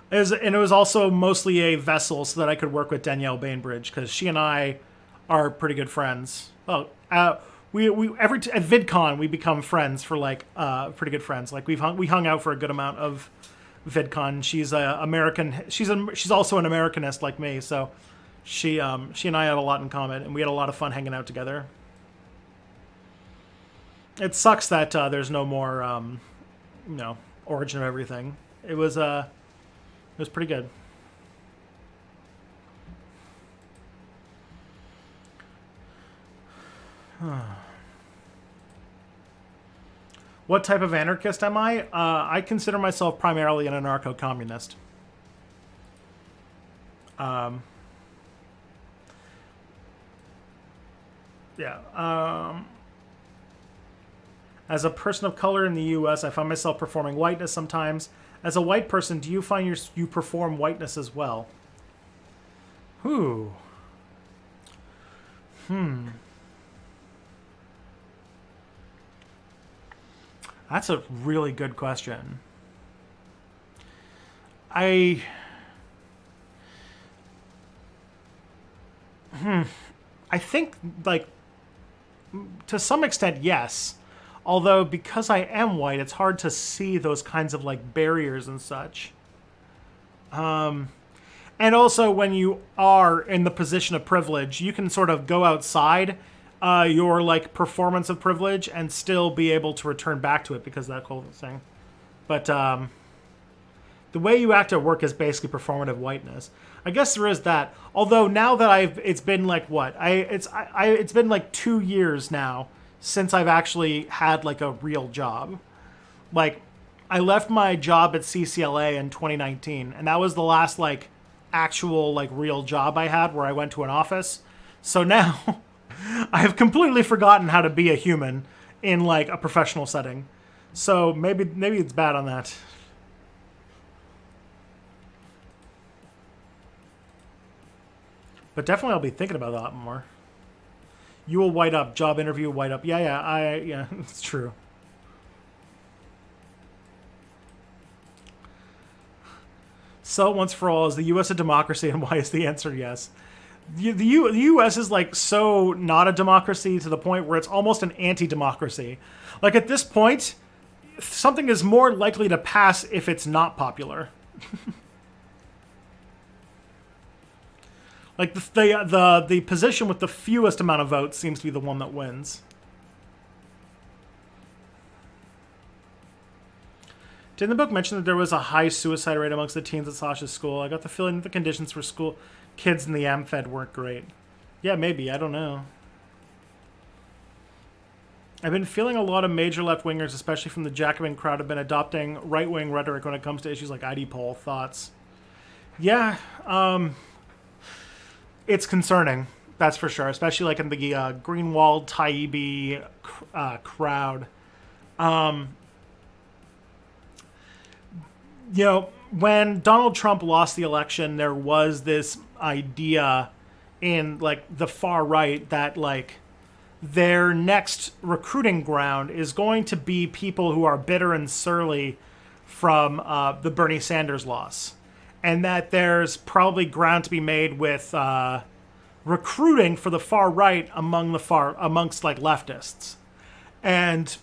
A: And it was also mostly a vessel so that I could work with Danielle Bainbridge, because she and I are pretty good friends. Well, at VidCon we become friends for like pretty good friends. Like we hung out for a good amount of VidCon. She's a American. She's also an Americanist like me, so she and I had a lot in common, and we had a lot of fun hanging out together. It sucks that there's no more you know, Origin of Everything. It was pretty good. What type of anarchist am I? I consider myself primarily an anarcho-communist. Yeah. As a person of color in the U.S., I find myself performing whiteness sometimes. As a white person, do you find you perform whiteness as well? That's a really good question. I think, like, to some extent, yes. Although, because I am white, it's hard to see those kinds of, like, barriers and such. And also, when you are in the position of privilege, you can sort of go outside your, like, performance of privilege and still be able to return back to it because of that whole thing. But the way you act at work is basically performative whiteness. I guess there is that. Although now that it's been like what? It's been like 2 years now since I've actually had like a real job. Like, I left my job at CCLA in 2019, and that was the last like actual like real job I had where I went to an office. So now I have completely forgotten how to be a human in like a professional setting. So maybe it's bad on that. But definitely I'll be thinking about that more. You will white up. Job interview, white up. Yeah, it's true. So once for all, is the U.S. a democracy, and why is the answer yes? The U.S. is like so not a democracy to the point where it's almost an anti-democracy. Like at this point, something is more likely to pass if it's not popular. Like the position with the fewest amount of votes seems to be the one that wins. Didn't the book mention that there was a high suicide rate amongst the teens at Sasha's school? I got the feeling that the conditions for school Kids in the AmFed weren't great. Yeah, maybe. I don't know. I've been feeling a lot of major left-wingers, especially from the Jacobin crowd, have been adopting right-wing rhetoric when it comes to issues like ID poll. Thoughts? Yeah, it's concerning. That's for sure, especially like in the Greenwald, Taibbi crowd. You know, when Donald Trump lost the election, there was this idea in like the far right that like their next recruiting ground is going to be people who are bitter and surly from the Bernie Sanders loss, and that there's probably ground to be made with recruiting for the far right amongst like leftists, and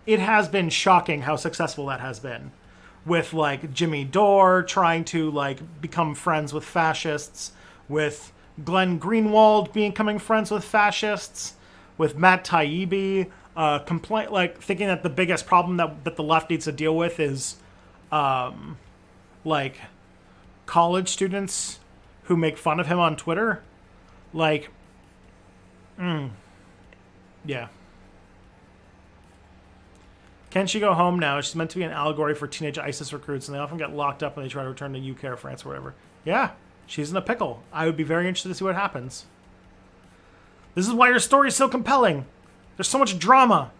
A: it has been shocking how successful that has been, with like Jimmy Dore trying to like become friends with fascists, with Glenn Greenwald becoming friends with fascists, with Matt Taibbi thinking that the biggest problem that the left needs to deal with is like college students who make fun of him on Twitter. Like, yeah. Can she go home now? She's meant to be an allegory for teenage ISIS recruits, and they often get locked up when they try to return to UK or France or wherever. Yeah, she's in a pickle. I would be very interested to see what happens. This is why your story is so compelling. There's so much drama.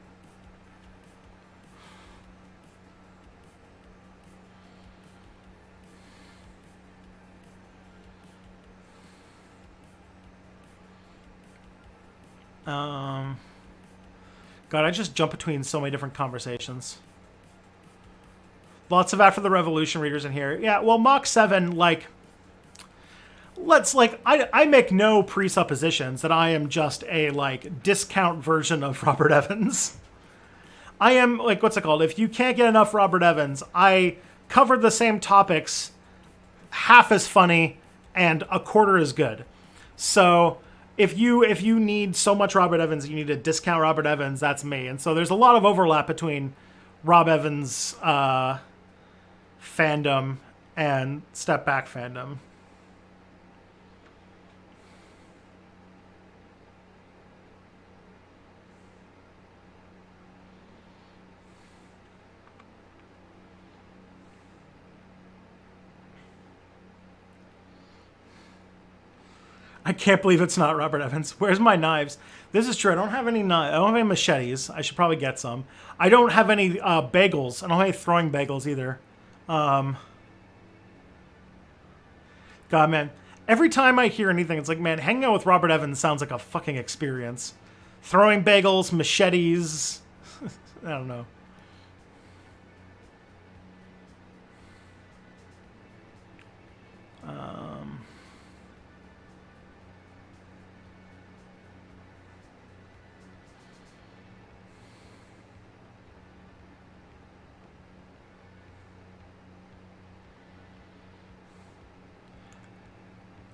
A: God, I just jump between so many different conversations. Lots of After the Revolution readers in here. Yeah, well, Mach 7, like, I make no presuppositions that I am just a, like, discount version of Robert Evans. I am, like, what's it called? If you can't get enough Robert Evans, I covered the same topics, half as funny, and a quarter as good. So if you need so much Robert Evans, you need to discount Robert Evans, that's me. And so there's a lot of overlap between Rob Evans' fandom and Step Back fandom. I can't believe it's not Robert Evans. Where's my knives? This is true. I don't have any knives. I don't have any machetes. I should probably get some. I don't have any bagels. I don't have any throwing bagels either. God, man. Every time I hear anything, it's like, man, hanging out with Robert Evans sounds like a fucking experience. Throwing bagels, machetes. I don't know.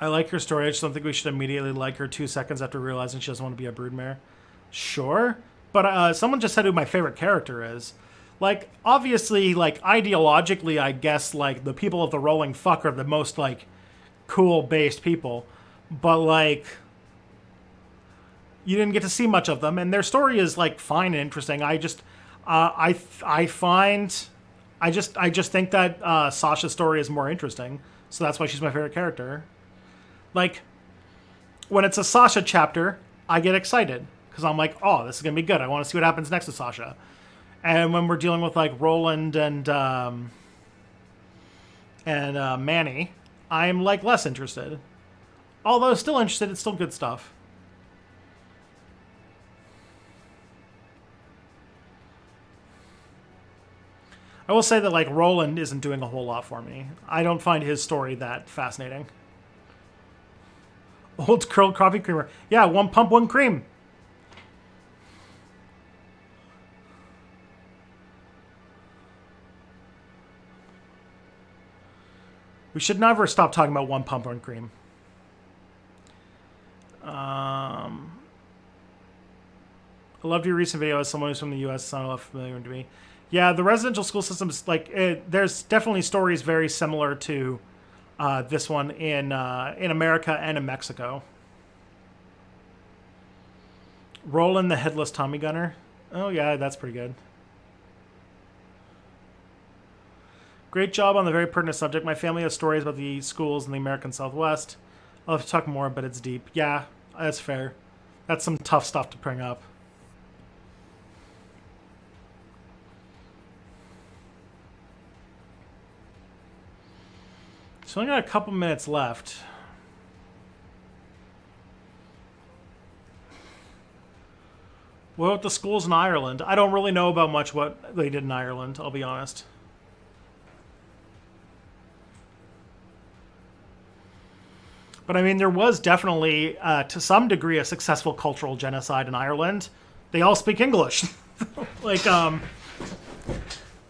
A: I like her story. I just don't think we should immediately like her 2 seconds after realizing she doesn't want to be a broodmare. Sure. But someone just said who my favorite character is. Like, obviously, like, ideologically, I guess, like, the people of the Rolling Fuck are the most, like, cool-based people. But, like, you didn't get to see much of them, and their story is, like, fine and interesting. I just, I just think that Sasha's story is more interesting. So that's why she's my favorite character. Like, when it's a Sasha chapter, I get excited. Because I'm like, oh, this is going to be good. I want to see what happens next to Sasha. And when we're dealing with, like, Roland and Manny, I'm, like, less interested. Although still interested, it's still good stuff. I will say that, like, Roland isn't doing a whole lot for me. I don't find his story that fascinating. Old curled coffee creamer. Yeah, one pump, one cream. We should never stop talking about one pump, one cream. I loved your recent video as someone who's from the U.S. It's not enough familiar to me. Yeah, the residential school system is like, there's definitely stories very similar to This one in America and in Mexico. Roland the Headless Tommy Gunner. Oh yeah, that's pretty good. Great job on the very pertinent subject. My family has stories about the schools in the American Southwest. I'll have to talk more, but it's deep. Yeah, that's fair. That's some tough stuff to bring up. So I only got a couple minutes left. What about the schools in Ireland? I don't really know about much what they did in Ireland, I'll be honest. But I mean, there was definitely, to some degree, a successful cultural genocide in Ireland. They all speak English. Like,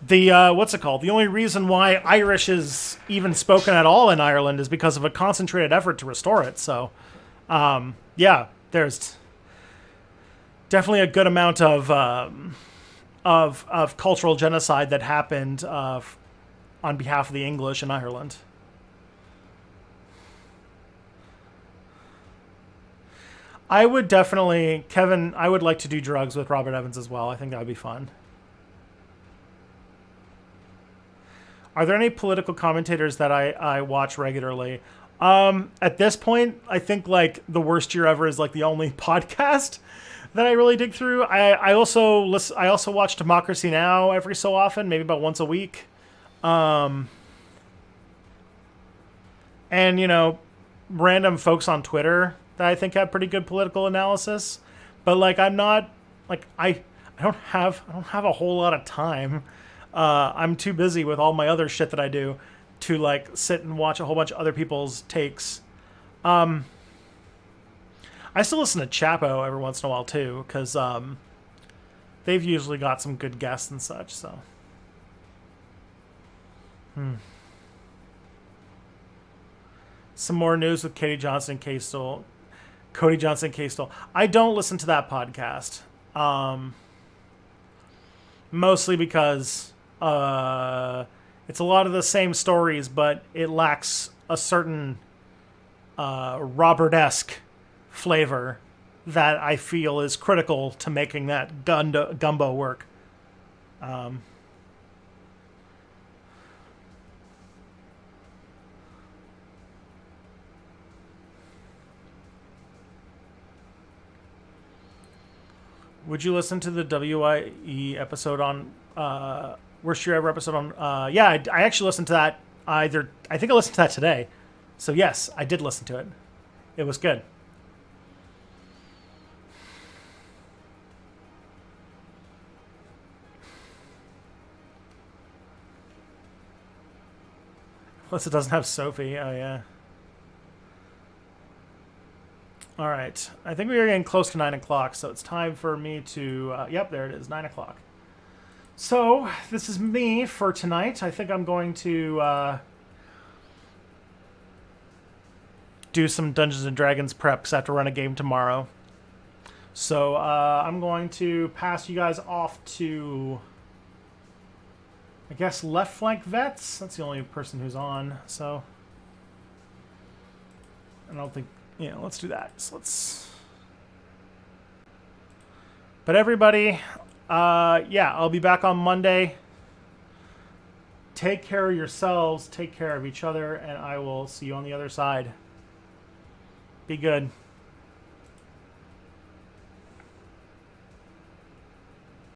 A: what's it called? The only reason why Irish is even spoken at all in Ireland is because of a concentrated effort to restore it. So, yeah, there's definitely a good amount of cultural genocide that happened on behalf of the English in Ireland. I would definitely, Kevin, I would like to do drugs with Robert Evans as well. I think that would be fun. Are there any political commentators that I watch regularly? At this point, I think like The Worst Year Ever is like the only podcast that I really dig through. I also watch Democracy Now! Every so often, maybe about once a week. And, you know, random folks on Twitter that I think have pretty good political analysis. But like I'm not like I don't have a whole lot of time. I'm too busy with all my other shit that I do to like sit and watch a whole bunch of other people's takes. I still listen to Chapo every once in a while too, because they've usually got some good guests and such. So, some more news with Cody Johnson Castel. I don't listen to that podcast, mostly because it's a lot of the same stories, but it lacks a certain Robert-esque flavor that I feel is critical to making that gumbo work. Would you listen to the WIE episode on Worst Year Ever episode on? Yeah, I actually listened to that. I think I listened to that today. So yes, I did listen to it. It was good. Plus, it doesn't have Sophie. Oh yeah. All right. I think we are getting close to 9 o'clock, so it's time for me to... yep, there it is, 9 o'clock. So, this is me for tonight. I think I'm going to do some Dungeons & Dragons prep because I have to run a game tomorrow. So, I'm going to pass you guys off to, I guess, Left Flank Vets. That's the only person who's on, so... I don't think... Yeah, let's do that. So But everybody, yeah, I'll be back on Monday. Take care of yourselves, take care of each other, and I will see you on the other side. Be good.